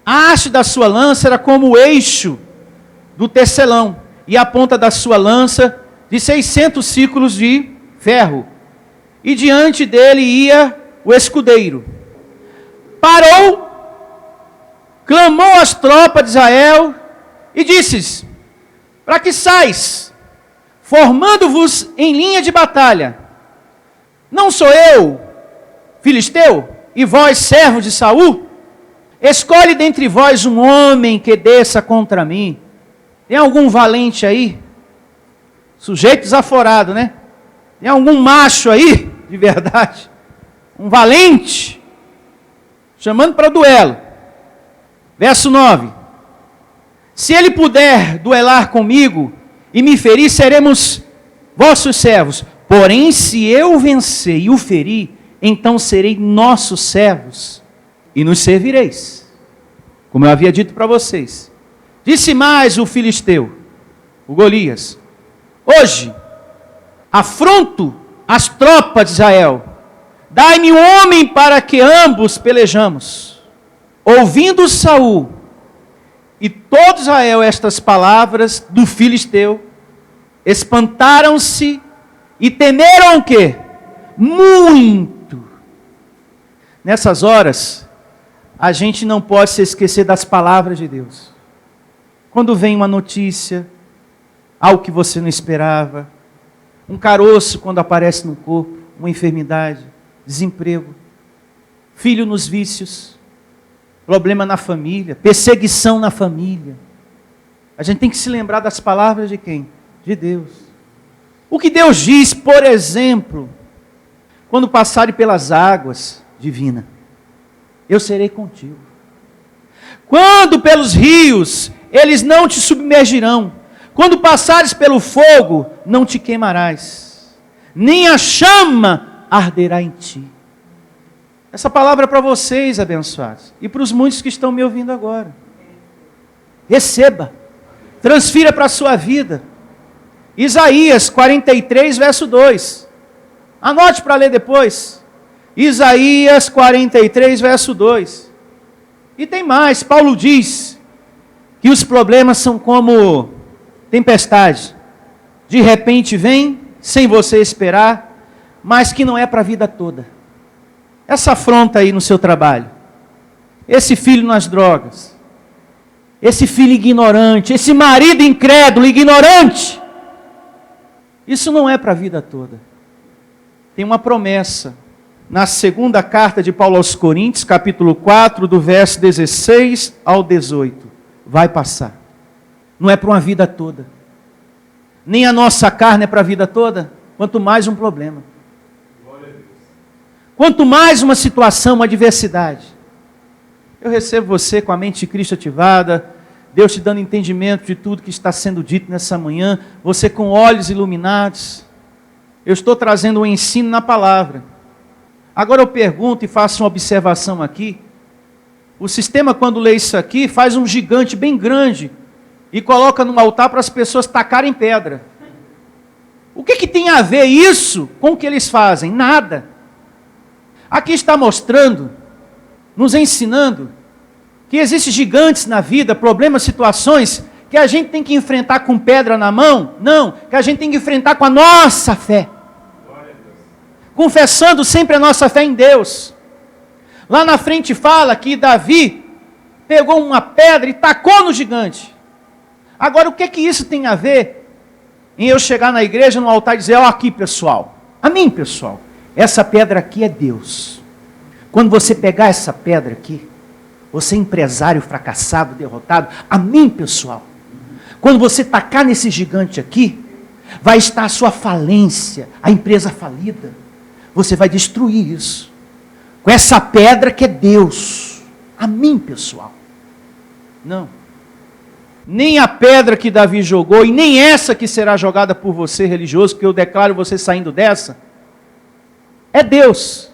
A haste da sua lança era como o eixo do tecelão, e a ponta da sua lança de 600 ciclos de ferro. E diante dele ia o escudeiro. Parou, clamou às tropas de Israel e disse: para que sais, formando-vos em linha de batalha? Não sou eu, filisteu, e vós, servos de Saul? Escolhe dentre vós um homem que desça contra mim. Tem algum valente aí? Sujeito desaforado, né? Tem algum macho aí, de verdade? Um valente? Chamando para duelo. Verso 9. Se ele puder duelar comigo e me ferir, seremos vossos servos. Porém, se eu vencer e o ferir, então serei nossos servos e nos servireis. Como eu havia dito para vocês. Disse mais o filisteu, o Golias: hoje afronto as tropas de Israel. Dai-me um homem para que ambos pelejamos. Ouvindo Saul e todo Israel estas palavras do filisteu, espantaram-se e temeram o quê? Muito. Nessas horas, a gente não pode se esquecer das palavras de Deus. Quando vem uma notícia, algo que você não esperava, um caroço quando aparece no corpo, uma enfermidade, desemprego, filho nos vícios, problema na família, perseguição na família. A gente tem que se lembrar das palavras de quem? De Deus. O que Deus diz, por exemplo, quando passarem pelas águas divinas, eu serei contigo. Quando pelos rios, eles não te submergirão. Quando passares pelo fogo, não te queimarás, nem a chama arderá em ti. Essa palavra é para vocês, abençoados, e para os muitos que estão me ouvindo agora. Receba, transfira para a sua vida. Isaías 43, verso 2. Anote para ler depois. Isaías 43, verso 2. E tem mais, Paulo diz que os problemas são como tempestade. De repente vem, sem você esperar, mas que não é para a vida toda. Essa afronta aí no seu trabalho, esse filho nas drogas, esse filho ignorante, esse marido incrédulo, ignorante, isso não é para a vida toda. Tem uma promessa na segunda carta de Paulo aos Coríntios, capítulo 4, do verso 16 ao 18. Vai passar. Não é para uma vida toda. Nem a nossa carne é para a vida toda, quanto mais um problema. Quanto mais uma situação, uma adversidade. Eu recebo você com a mente de Cristo ativada, Deus te dando entendimento de tudo que está sendo dito nessa manhã, você com olhos iluminados. Eu estou trazendo um ensino na palavra. Agora eu pergunto e faço uma observação aqui. O sistema, quando lê isso aqui, faz um gigante bem grande e coloca num altar para as pessoas tacarem pedra. O que tem a ver isso com o que eles fazem? Nada. Aqui está mostrando, nos ensinando, que existem gigantes na vida, problemas, situações, que a gente tem que enfrentar com pedra na mão. Não, que a gente tem que enfrentar com a nossa fé. Confessando sempre a nossa fé em Deus. Lá na frente fala que Davi pegou uma pedra e tacou no gigante. Agora, o que isso tem a ver em eu chegar na igreja, no altar e dizer, ó, aqui pessoal, amém pessoal, essa pedra aqui é Deus. Quando você pegar essa pedra aqui, você é empresário fracassado, derrotado, amém pessoal. Quando você tacar nesse gigante aqui, vai estar a sua falência, a empresa falida. Você vai destruir isso. Com essa pedra que é Deus. Amém, pessoal? Não. Nem a pedra que Davi jogou, e nem essa que será jogada por você, religioso, que eu declaro você saindo dessa, é Deus.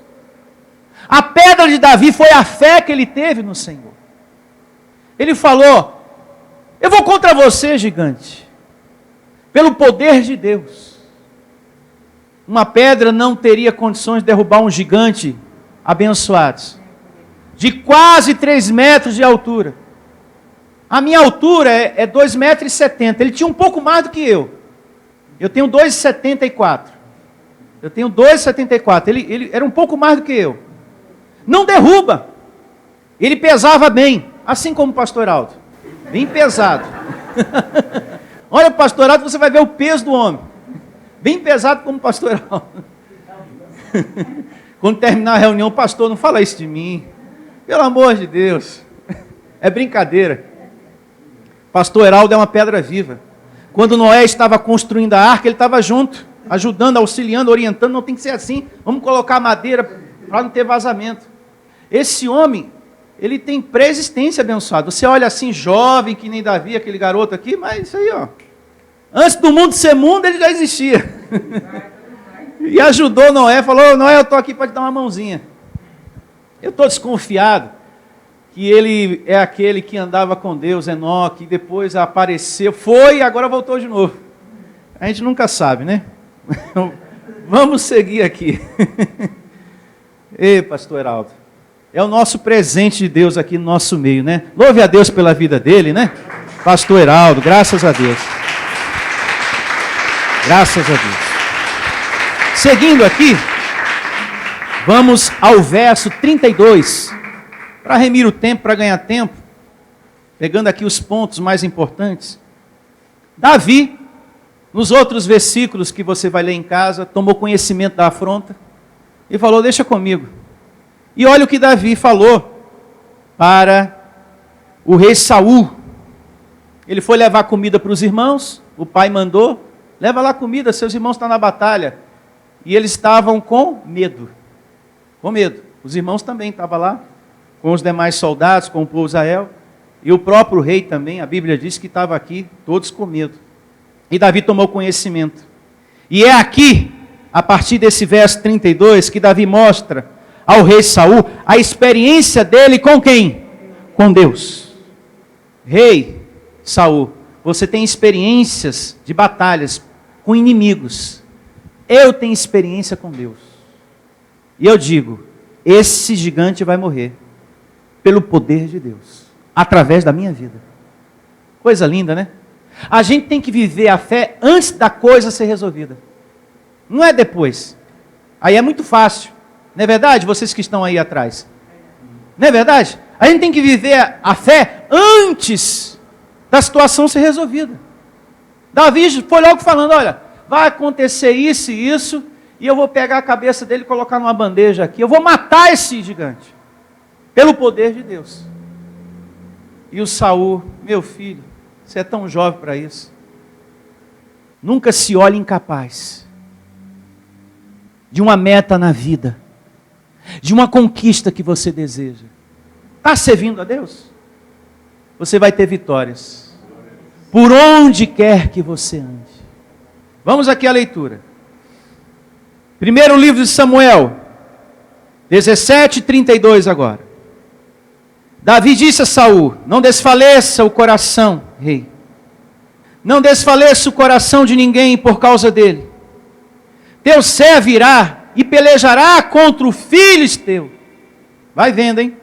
A pedra de Davi foi a fé que ele teve no Senhor. Ele falou, eu vou contra você, gigante, pelo poder de Deus. Uma pedra não teria condições de derrubar um gigante abençoado, de quase 3 metros de altura. A minha altura é 2,70 metros. Ele tinha um pouco mais do que eu. Eu tenho 2,74. Ele era um pouco mais do que eu. Não derruba. Ele pesava bem, assim como o pastor Aldo. Bem pesado. Olha o pastor Aldo, você vai ver o peso do homem. Bem pesado como o pastor Aldo. Quando terminar a reunião, pastor, não fala isso de mim. Pelo amor de Deus. É brincadeira. Pastor Heraldo é uma pedra viva. Quando Noé estava construindo a arca, ele estava junto, ajudando, auxiliando, orientando. Não tem que ser assim. Vamos colocar madeira para não ter vazamento. Esse homem, ele tem preexistência abençoada. Você olha assim, jovem, que nem Davi, aquele garoto aqui, mas isso aí, ó. Antes do mundo ser mundo, ele já existia. E ajudou Noé, falou, Noé, eu estou aqui para te dar uma mãozinha. Eu estou desconfiado que ele é aquele que andava com Deus, Enoque, e depois apareceu, foi e agora voltou de novo. A gente nunca sabe, né? Vamos seguir aqui. Ei, pastor Heraldo, é o nosso presente de Deus aqui no nosso meio, né? Louve a Deus pela vida dele, né? Pastor Heraldo, graças a Deus. Graças a Deus. Seguindo aqui, vamos ao verso 32. Para remir o tempo, para ganhar tempo, pegando aqui os pontos mais importantes. Davi, nos outros versículos que você vai ler em casa, tomou conhecimento da afronta e falou, deixa comigo. E olha o que Davi falou para o rei Saul. Ele foi levar comida para os irmãos, o pai mandou, leva lá comida, seus irmãos estão na batalha. E eles estavam com medo. Com medo. Os irmãos também estavam lá, com os demais soldados, com o povo de Israel, e o próprio rei também, a Bíblia diz que estava aqui, todos com medo. E Davi tomou conhecimento. E é aqui, a partir desse verso 32, que Davi mostra ao rei Saul a experiência dele com quem? Com Deus. Rei Saul, você tem experiências de batalhas com inimigos. Eu tenho experiência com Deus. E eu digo, esse gigante vai morrer. Pelo poder de Deus, através da minha vida. Coisa linda, né? A gente tem que viver a fé antes da coisa ser resolvida. Não é depois. Aí é muito fácil. Não é verdade? Vocês que estão aí atrás. Não é verdade? A gente tem que viver a fé antes da situação ser resolvida. Davi foi logo falando, olha, vai acontecer isso e isso, e eu vou pegar a cabeça dele e colocar numa bandeja aqui. Eu vou matar esse gigante. Pelo poder de Deus. E o Saul, meu filho, você é tão jovem para isso. Nunca se olhe incapaz de uma meta na vida, de uma conquista que você deseja. Está servindo a Deus? Você vai ter vitórias. Por onde quer que você ande. Vamos aqui à leitura. Primeiro livro de Samuel, 17:32 agora. Davi disse a Saul, não desfaleça o coração, rei. Não desfaleça o coração de ninguém por causa dele. Teu servo irá e pelejará contra o filisteu. Vai vendo, hein?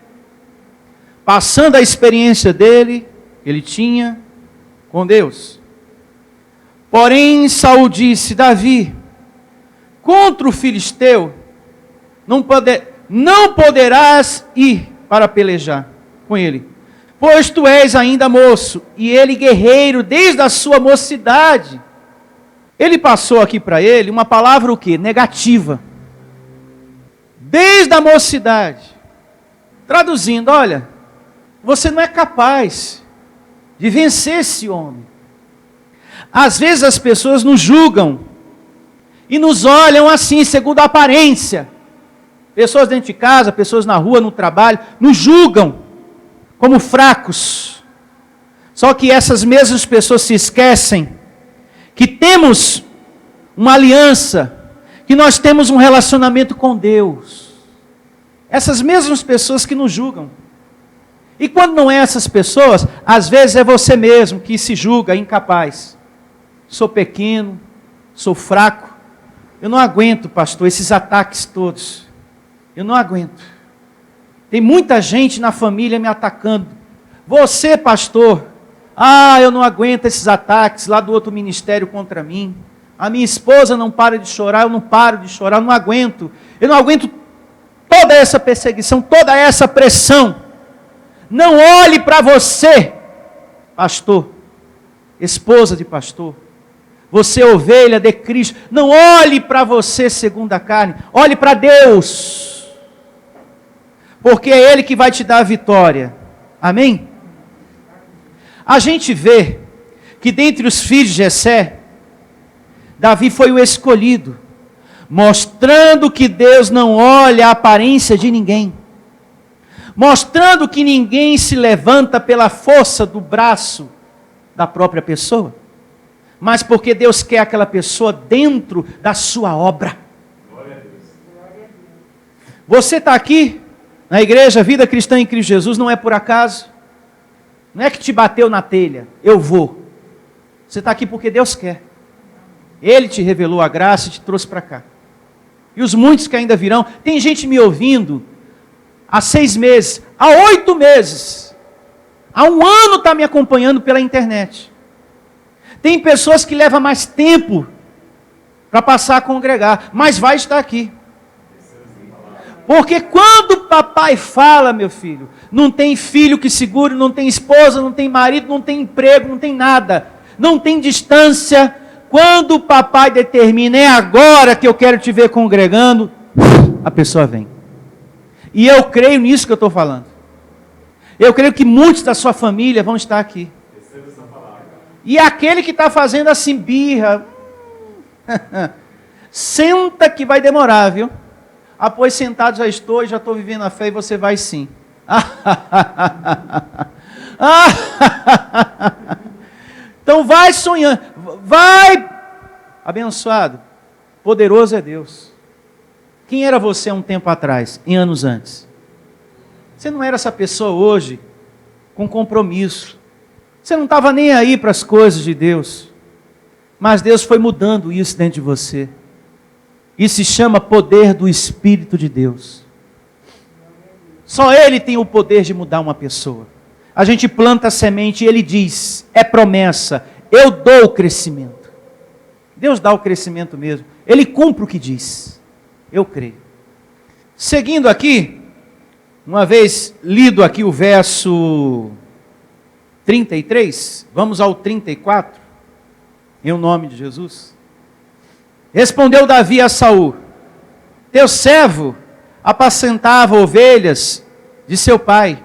Passando a experiência dele, ele tinha com Deus. Porém, Saul disse, Davi, contra o filisteu, não poderás ir para pelejar com ele, pois tu és ainda moço, e ele guerreiro desde a sua mocidade. Ele passou aqui para ele uma palavra o quê? Negativa. Desde a mocidade. Traduzindo, olha, você não é capaz de vencer esse homem. Às vezes as pessoas nos julgam e nos olham assim, segundo a aparência. Pessoas dentro de casa, pessoas na rua, no trabalho, nos julgam como fracos. Só que essas mesmas pessoas se esquecem que temos uma aliança, que nós temos um relacionamento com Deus. Essas mesmas pessoas que nos julgam. E quando não é essas pessoas, às vezes é você mesmo que se julga incapaz. Sou pequeno, sou fraco. Eu não aguento, pastor, esses ataques todos. Eu não aguento. Tem muita gente na família me atacando. Você, pastor, eu não aguento esses ataques lá do outro ministério contra mim. A minha esposa não para de chorar, eu não paro de chorar, eu não aguento. Eu não aguento toda essa perseguição, toda essa pressão. Não olhe para você, pastor, esposa de pastor. Você ovelha de Cristo. Não olhe para você segundo a carne. Olhe para Deus. Porque é Ele que vai te dar a vitória. Amém? A gente vê que dentre os filhos de Jessé, Davi foi o escolhido, mostrando que Deus não olha a aparência de ninguém, mostrando que ninguém se levanta pela força do braço da própria pessoa, mas porque Deus quer aquela pessoa dentro da sua obra. Você está aqui na igreja Vida Cristã em Cristo Jesus, não é por acaso. Não é que te bateu na telha, eu vou. Você está aqui porque Deus quer. Ele te revelou a graça e te trouxe para cá. E os muitos que ainda virão. Tem gente me ouvindo há 6 meses, há 8 meses, há 1 ano está me acompanhando pela internet. Tem pessoas que levam mais tempo para passar a congregar, mas vai estar aqui. Porque quando papai fala, meu filho, não tem filho que segure, não tem esposa, não tem marido, não tem emprego, não tem nada, não tem distância. Quando o papai determina, é agora que eu quero te ver congregando, a pessoa vem. E eu creio nisso que eu estou falando. Eu creio que muitos da sua família vão estar aqui. E aquele que está fazendo assim birra, senta que vai demorar, viu? Pois sentado já estou e já estou vivendo a fé e você vai sim. Então vai sonhando, vai, abençoado, poderoso é Deus. Quem era você há um tempo atrás, em anos antes? Você não era essa pessoa hoje, com compromisso. Você não estava nem aí para as coisas de Deus. Mas Deus foi mudando isso dentro de você. Isso se chama poder do Espírito de Deus. Só Ele tem o poder de mudar uma pessoa. A gente planta a semente e Ele diz, é promessa, eu dou o crescimento. Deus dá o crescimento mesmo. Ele cumpre o que diz. Eu creio. Seguindo aqui, uma vez lido aqui o verso 33, vamos ao 34, em nome de Jesus. Respondeu Davi a Saul, teu servo apacentava ovelhas de seu pai,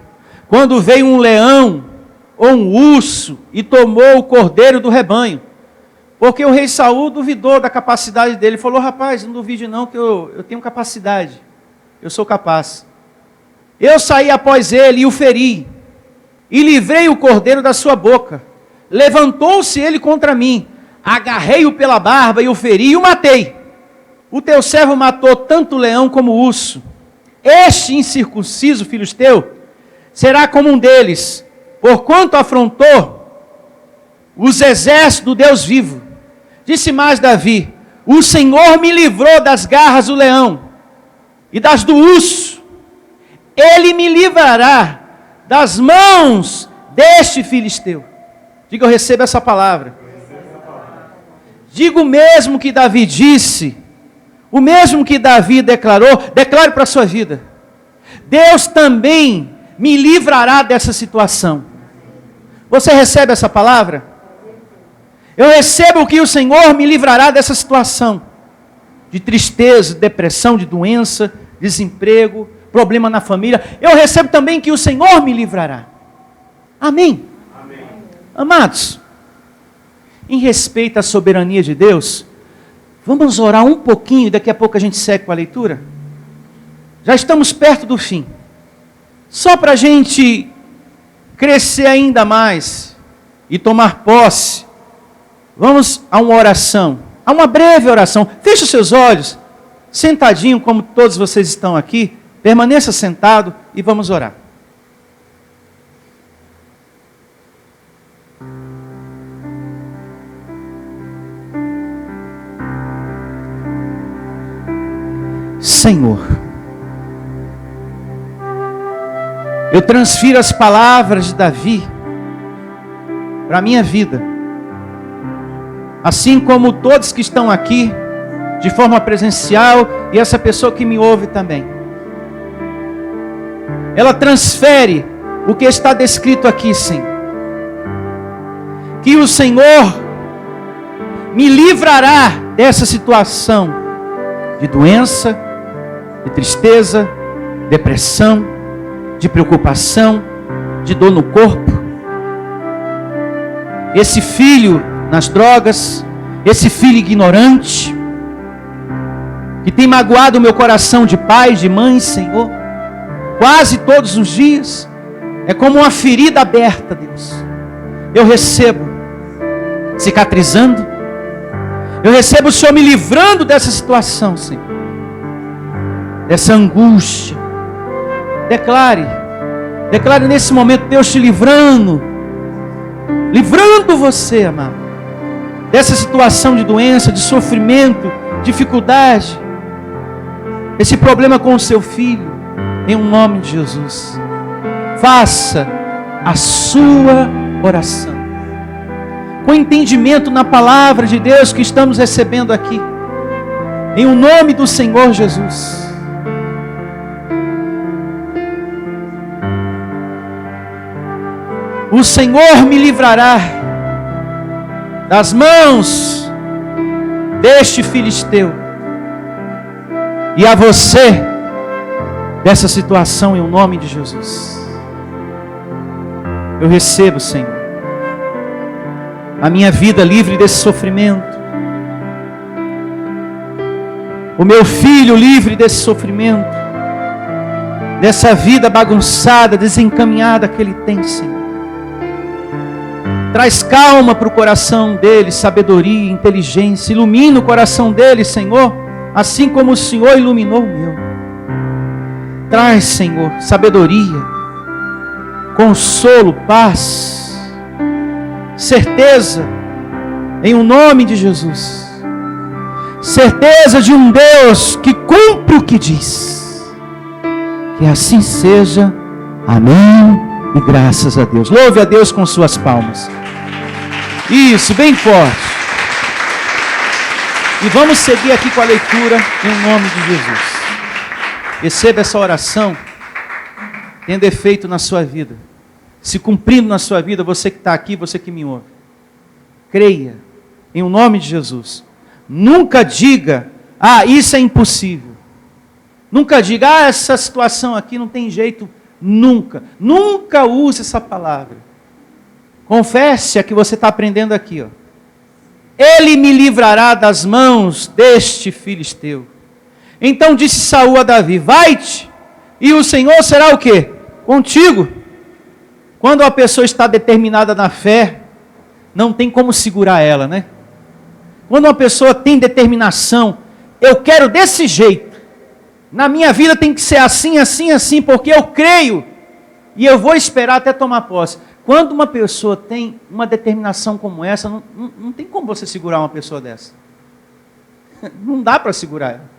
quando veio um leão ou um urso e tomou o cordeiro do rebanho. Porque o rei Saul duvidou da capacidade dele, falou, rapaz, não duvide não, que eu tenho capacidade, eu sou capaz. Eu saí após ele e o feri, e livrei o cordeiro da sua boca. Levantou-se ele contra mim, agarrei-o pela barba e o feri e o matei. O teu servo matou tanto o leão como o urso. Este incircunciso filisteu será como um deles, porquanto afrontou os exércitos do Deus vivo. Disse mais Davi, o Senhor me livrou das garras do leão e das do urso. Ele me livrará das mãos deste filisteu. Diga, eu recebo essa palavra. Diga o mesmo que Davi disse, o mesmo que Davi declarou, declare para a sua vida. Deus também me livrará dessa situação. Você recebe essa palavra? Eu recebo que o Senhor me livrará dessa situação de tristeza, depressão, de doença, desemprego, problema na família. Eu recebo também que o Senhor me livrará. Amém? Amém. Amados, em respeito à soberania de Deus, vamos orar um pouquinho e daqui a pouco a gente segue com a leitura? Já estamos perto do fim. Só para a gente crescer ainda mais e tomar posse, vamos a uma oração, a uma breve oração. Feche os seus olhos, sentadinho como todos vocês estão aqui, permaneça sentado e vamos orar. Senhor, eu transfiro as palavras de Davi para a minha vida, assim como todos que estão aqui, de forma presencial, e essa pessoa que me ouve também. Ela transfere o que está descrito aqui, Senhor. Que o Senhor me livrará dessa situação de doença, de tristeza, depressão, de preocupação, de dor no corpo. Esse filho nas drogas, esse filho ignorante, que tem magoado o meu coração de pai, de mãe, Senhor, quase todos os dias, é como uma ferida aberta, Deus. Eu recebo, cicatrizando, eu recebo o Senhor me livrando dessa situação, Senhor, dessa angústia. Declare nesse momento Deus te livrando você, amado, dessa situação de doença, de sofrimento, dificuldade, esse problema com o seu filho, em nome de Jesus. Faça a sua oração, com entendimento na palavra de Deus que estamos recebendo aqui, em nome do Senhor Jesus. O Senhor me livrará das mãos deste filisteu, e a você dessa situação, em nome de Jesus. Eu recebo, Senhor, a minha vida livre desse sofrimento, o meu filho livre desse sofrimento, dessa vida bagunçada, desencaminhada que ele tem, Senhor. Traz calma para o coração dele, sabedoria, inteligência. Ilumina o coração dele, Senhor, assim como o Senhor iluminou o meu. Traz, Senhor, sabedoria, consolo, paz, certeza, em o nome de Jesus. Certeza de um Deus que cumpre o que diz. Que assim seja. Amém. E graças a Deus. Louve a Deus com suas palmas. Isso, bem forte. E vamos seguir aqui com a leitura em nome de Jesus. Receba essa oração tendo efeito na sua vida, se cumprindo na sua vida, você que está aqui, você que me ouve. Creia em nome de Jesus. Nunca diga, isso é impossível. Nunca diga, essa situação aqui não tem jeito. Nunca use essa palavra. Confesse a que você está aprendendo aqui, ó. Ele me livrará das mãos deste filisteu. Então disse Saul a Davi: vai-te, e o Senhor será o quê? Contigo. Quando uma pessoa está determinada na fé, não tem como segurar ela, né? Quando uma pessoa tem determinação, eu quero desse jeito. Na minha vida tem que ser assim, assim, assim, porque eu creio e eu vou esperar até tomar posse. Quando uma pessoa tem uma determinação como essa, não tem como você segurar uma pessoa dessa. Não dá para segurar ela.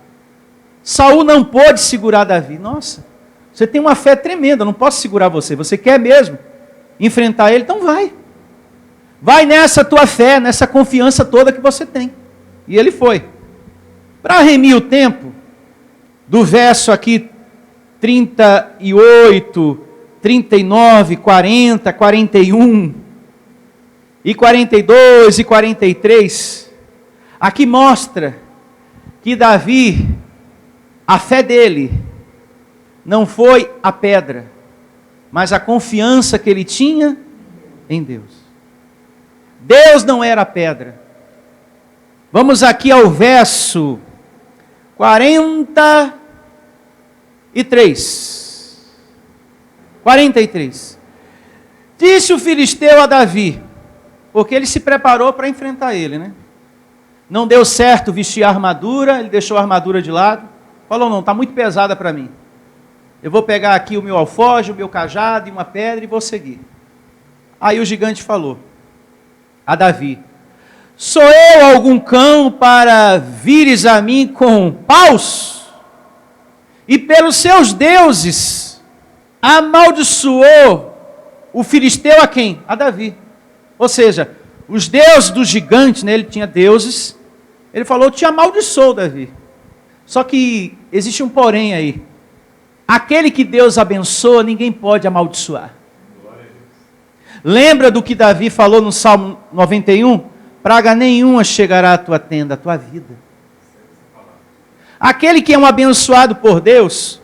Saul não pôde segurar Davi. Nossa, você tem uma fé tremenda, eu não posso segurar você. Você quer mesmo enfrentar ele? Então vai. Vai nessa tua fé, nessa confiança toda que você tem. E ele foi. Para remir o tempo, do verso aqui 38, 39, 40, 41, e 42 e 43, aqui mostra que Davi, a fé dele, não foi a pedra, mas a confiança que ele tinha em Deus. Deus não era a pedra. Vamos aqui ao verso 43. 43. Disse o filisteu a Davi, porque ele se preparou para enfrentar ele, né? Não deu certo vestir a armadura, ele deixou a armadura de lado. Falou, não, está muito pesada para mim. Eu vou pegar aqui o meu alforje, o meu cajado e uma pedra e vou seguir. Aí o gigante falou a Davi, sou eu algum cão para vires a mim com paus? E pelos seus deuses amaldiçoou o filisteu a quem? A Davi. Ou seja, os deuses do gigante, né, ele tinha deuses, ele falou, te amaldiçoou, Davi. Só que existe um porém aí. Aquele que Deus abençoa, ninguém pode amaldiçoar. Lembra do que Davi falou no Salmo 91? Praga nenhuma chegará à tua tenda, à tua vida. Aquele que é um abençoado por Deus,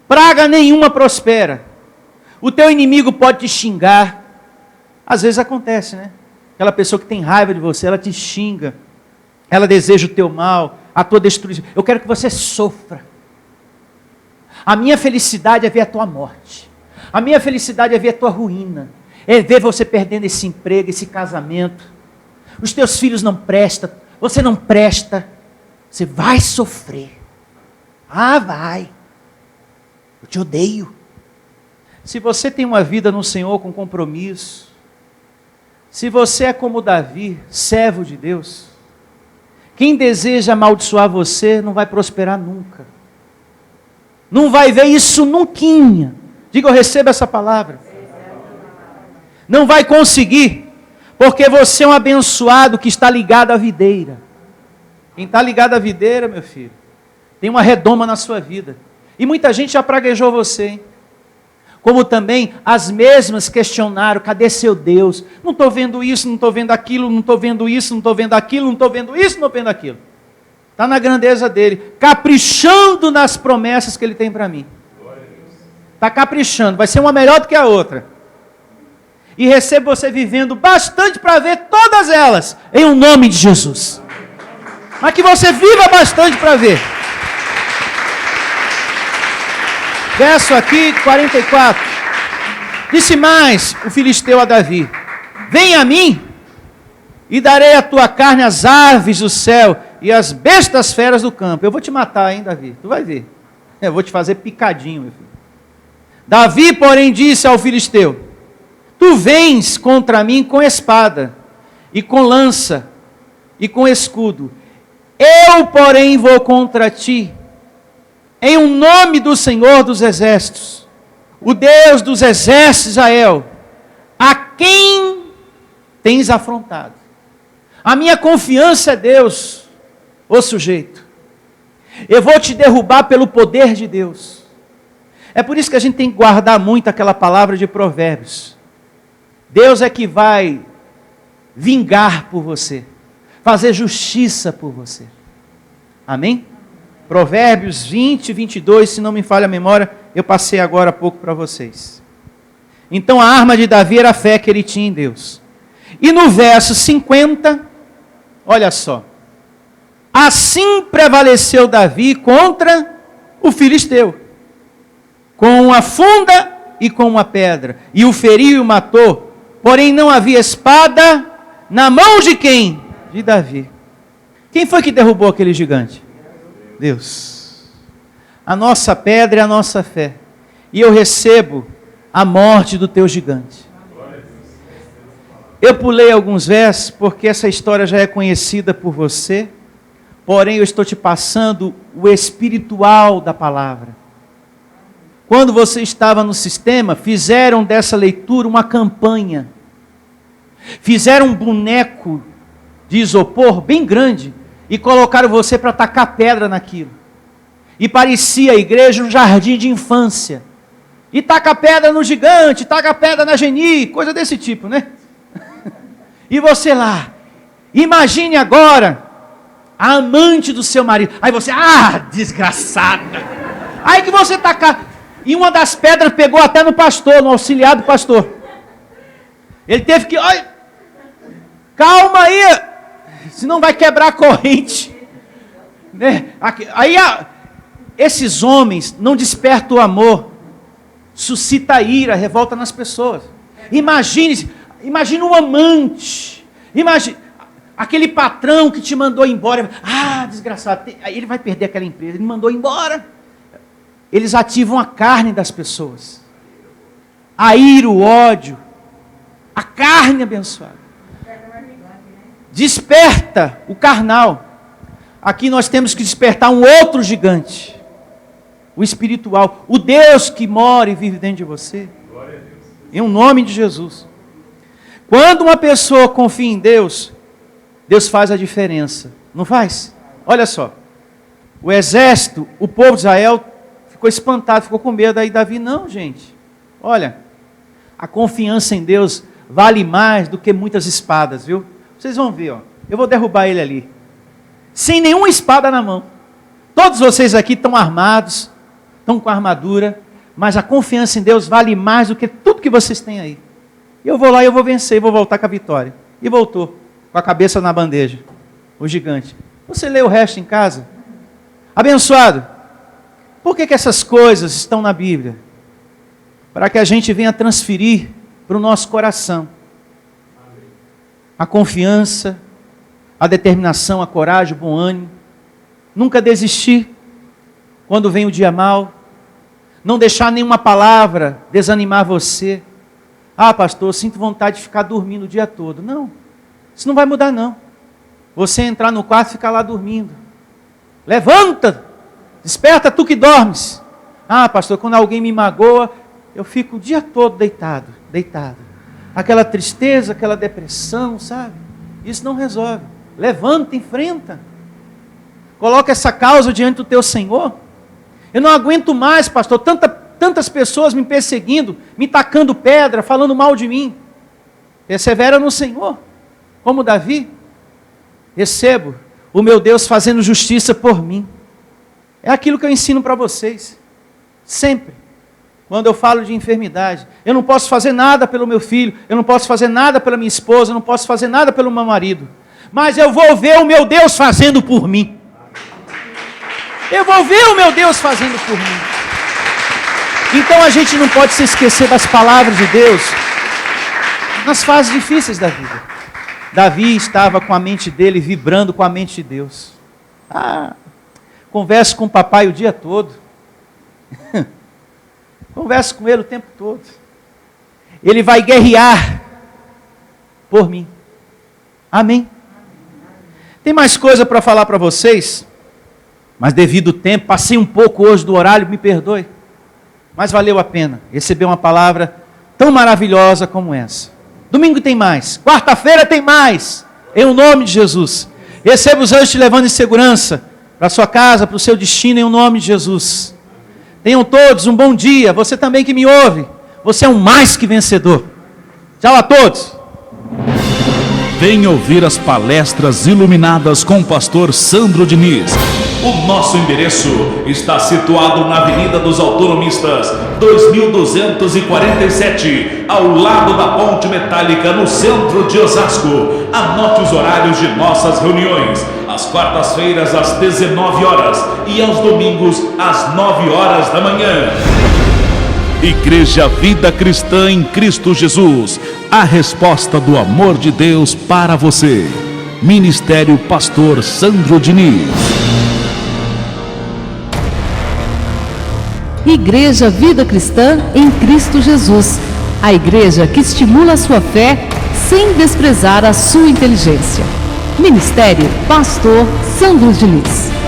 praga nenhuma prospera. O teu inimigo pode te xingar. Às vezes acontece, né? Aquela pessoa que tem raiva de você, ela te xinga. Ela deseja o teu mal, a tua destruição. Eu quero que você sofra. A minha felicidade é ver a tua morte. A minha felicidade é ver a tua ruína. É ver você perdendo esse emprego, esse casamento. Os teus filhos não prestam. Você não presta. Você vai sofrer. Ah, vai. Eu te odeio. Se você tem uma vida no Senhor com compromisso, se você é como Davi, servo de Deus, quem deseja amaldiçoar você não vai prosperar nunca. Não vai ver isso nunca. Diga, eu recebo essa palavra. Não vai conseguir, porque você é um abençoado que está ligado à videira. Quem está ligado à videira, meu filho, tem uma redoma na sua vida. E muita gente já praguejou você, hein? Como também as mesmas questionaram, cadê seu Deus? Não estou vendo isso, não estou vendo aquilo, não estou vendo isso, não estou vendo aquilo, não estou vendo isso, não estou vendo aquilo. Está na grandeza dele, caprichando nas promessas que ele tem para mim. Está caprichando, vai ser uma melhor do que a outra. E recebo você vivendo bastante para ver todas elas, em o nome de Jesus. Mas que você viva bastante para ver. Verso aqui, 44. Disse mais o filisteu a Davi, vem a mim, e darei a tua carne às aves do céu, e às bestas feras do campo. Eu vou te matar, hein, Davi? Tu vai ver. Eu vou te fazer picadinho, meu filho. Davi, porém, disse ao filisteu, tu vens contra mim com espada, e com lança, e com escudo. Eu, porém, vou contra ti, em um nome do Senhor dos Exércitos, o Deus dos Exércitos Israel, a quem tens afrontado. A minha confiança é Deus, ô sujeito. Eu vou te derrubar pelo poder de Deus. É por isso que a gente tem que guardar muito aquela palavra de Provérbios. Deus é que vai vingar por você, fazer justiça por você. Amém? Provérbios 20, 22, se não me falha a memória, eu passei agora há pouco para vocês. Então a arma de Davi era a fé que ele tinha em Deus. E no verso 50, olha só. Assim prevaleceu Davi contra o filisteu, com uma funda e com uma pedra, e o feriu e o matou, porém não havia espada na mão de quem? De Davi. Quem foi que derrubou aquele gigante? Deus. A nossa pedra é a nossa fé, e eu recebo a morte do teu gigante. Eu pulei alguns versos, porque essa história já é conhecida por você, porém eu estou te passando o espiritual da palavra. Quando você estava no sistema, fizeram dessa leitura uma campanha. Fizeram um boneco de isopor bem grande e colocaram você para tacar pedra naquilo. E parecia a igreja um jardim de infância. E taca pedra no gigante, taca pedra na Geni, coisa desse tipo, né? E você lá, imagine agora a amante do seu marido. Aí você, desgraçada. Aí que você tá cá. E uma das pedras pegou até no pastor, no auxiliar do pastor. Ele teve que, calma aí, senão vai quebrar a corrente. Né? Aí esses homens não despertam o amor, suscita a ira, revolta nas pessoas. Imagine um amante, imagine aquele patrão que te mandou embora. Desgraçado, aí ele vai perder aquela empresa, ele mandou embora. Eles ativam a carne das pessoas, a ira, o ódio, a carne abençoada. Desperta o carnal. Aqui nós temos que despertar um outro gigante, o espiritual, o Deus que mora e vive dentro de você. Em nome de Jesus. Quando uma pessoa confia em Deus, Deus faz a diferença. Não faz? Olha só. O exército, o povo de Israel ficou espantado, ficou com medo. Aí Davi, não, gente. Olha, a confiança em Deus vale mais do que muitas espadas, viu? Vocês vão ver, eu vou derrubar ele ali. Sem nenhuma espada na mão. Todos vocês aqui estão armados, estão com armadura, mas a confiança em Deus vale mais do que tudo que vocês têm aí. Eu vou lá e eu vou vencer, e vou voltar com a vitória. E voltou, com a cabeça na bandeja, o gigante. Você lê o resto em casa? Abençoado, por que essas coisas estão na Bíblia? Para que a gente venha transferir para o nosso coração a confiança, a determinação, a coragem, o bom ânimo. Nunca desistir quando vem o dia mau. Não deixar nenhuma palavra desanimar você. Pastor, eu sinto vontade de ficar dormindo o dia todo. Não, isso não vai mudar não. Você entrar no quarto e ficar lá dormindo. Levanta, desperta tu que dormes. Pastor, quando alguém me magoa, eu fico o dia todo deitado. Aquela tristeza, aquela depressão, sabe? Isso não resolve. Levanta, enfrenta. Coloca essa causa diante do teu Senhor. Eu não aguento mais, pastor, tantas pessoas me perseguindo, me tacando pedra, falando mal de mim. Persevera no Senhor, como Davi. Recebo o meu Deus fazendo justiça por mim. É aquilo que eu ensino para vocês. Sempre. Quando eu falo de enfermidade, eu não posso fazer nada pelo meu filho, eu não posso fazer nada pela minha esposa, eu não posso fazer nada pelo meu marido. Mas eu vou ver o meu Deus fazendo por mim. Eu vou ver o meu Deus fazendo por mim. Então a gente não pode se esquecer das palavras de Deus nas fases difíceis da vida. Davi estava com a mente dele vibrando com a mente de Deus. Converso com o papai o dia todo. Converso com ele o tempo todo. Ele vai guerrear por mim. Amém. Tem mais coisa para falar para vocês, mas devido ao tempo, passei um pouco hoje do horário, me perdoe. Mas valeu a pena receber uma palavra tão maravilhosa como essa. Domingo tem mais, quarta-feira tem mais, em nome de Jesus. Receba os anjos te levando em segurança para a sua casa, para o seu destino, em nome de Jesus. Tenham todos um bom dia. Você também que me ouve, você é um mais que vencedor. Tchau a todos. Venha ouvir as palestras iluminadas com o pastor Sandro Diniz. O nosso endereço está situado na Avenida dos Autonomistas, 2247, ao lado da Ponte Metálica, no centro de Osasco. Anote os horários de nossas reuniões: às quartas-feiras às 19 horas e aos domingos às 9 horas da manhã. Igreja Vida Cristã em Cristo Jesus, a resposta do amor de Deus para você. Ministério Pastor Sandro Diniz. Igreja Vida Cristã em Cristo Jesus, a igreja que estimula a sua fé sem desprezar a sua inteligência. Ministério Pastor Sandro Diniz.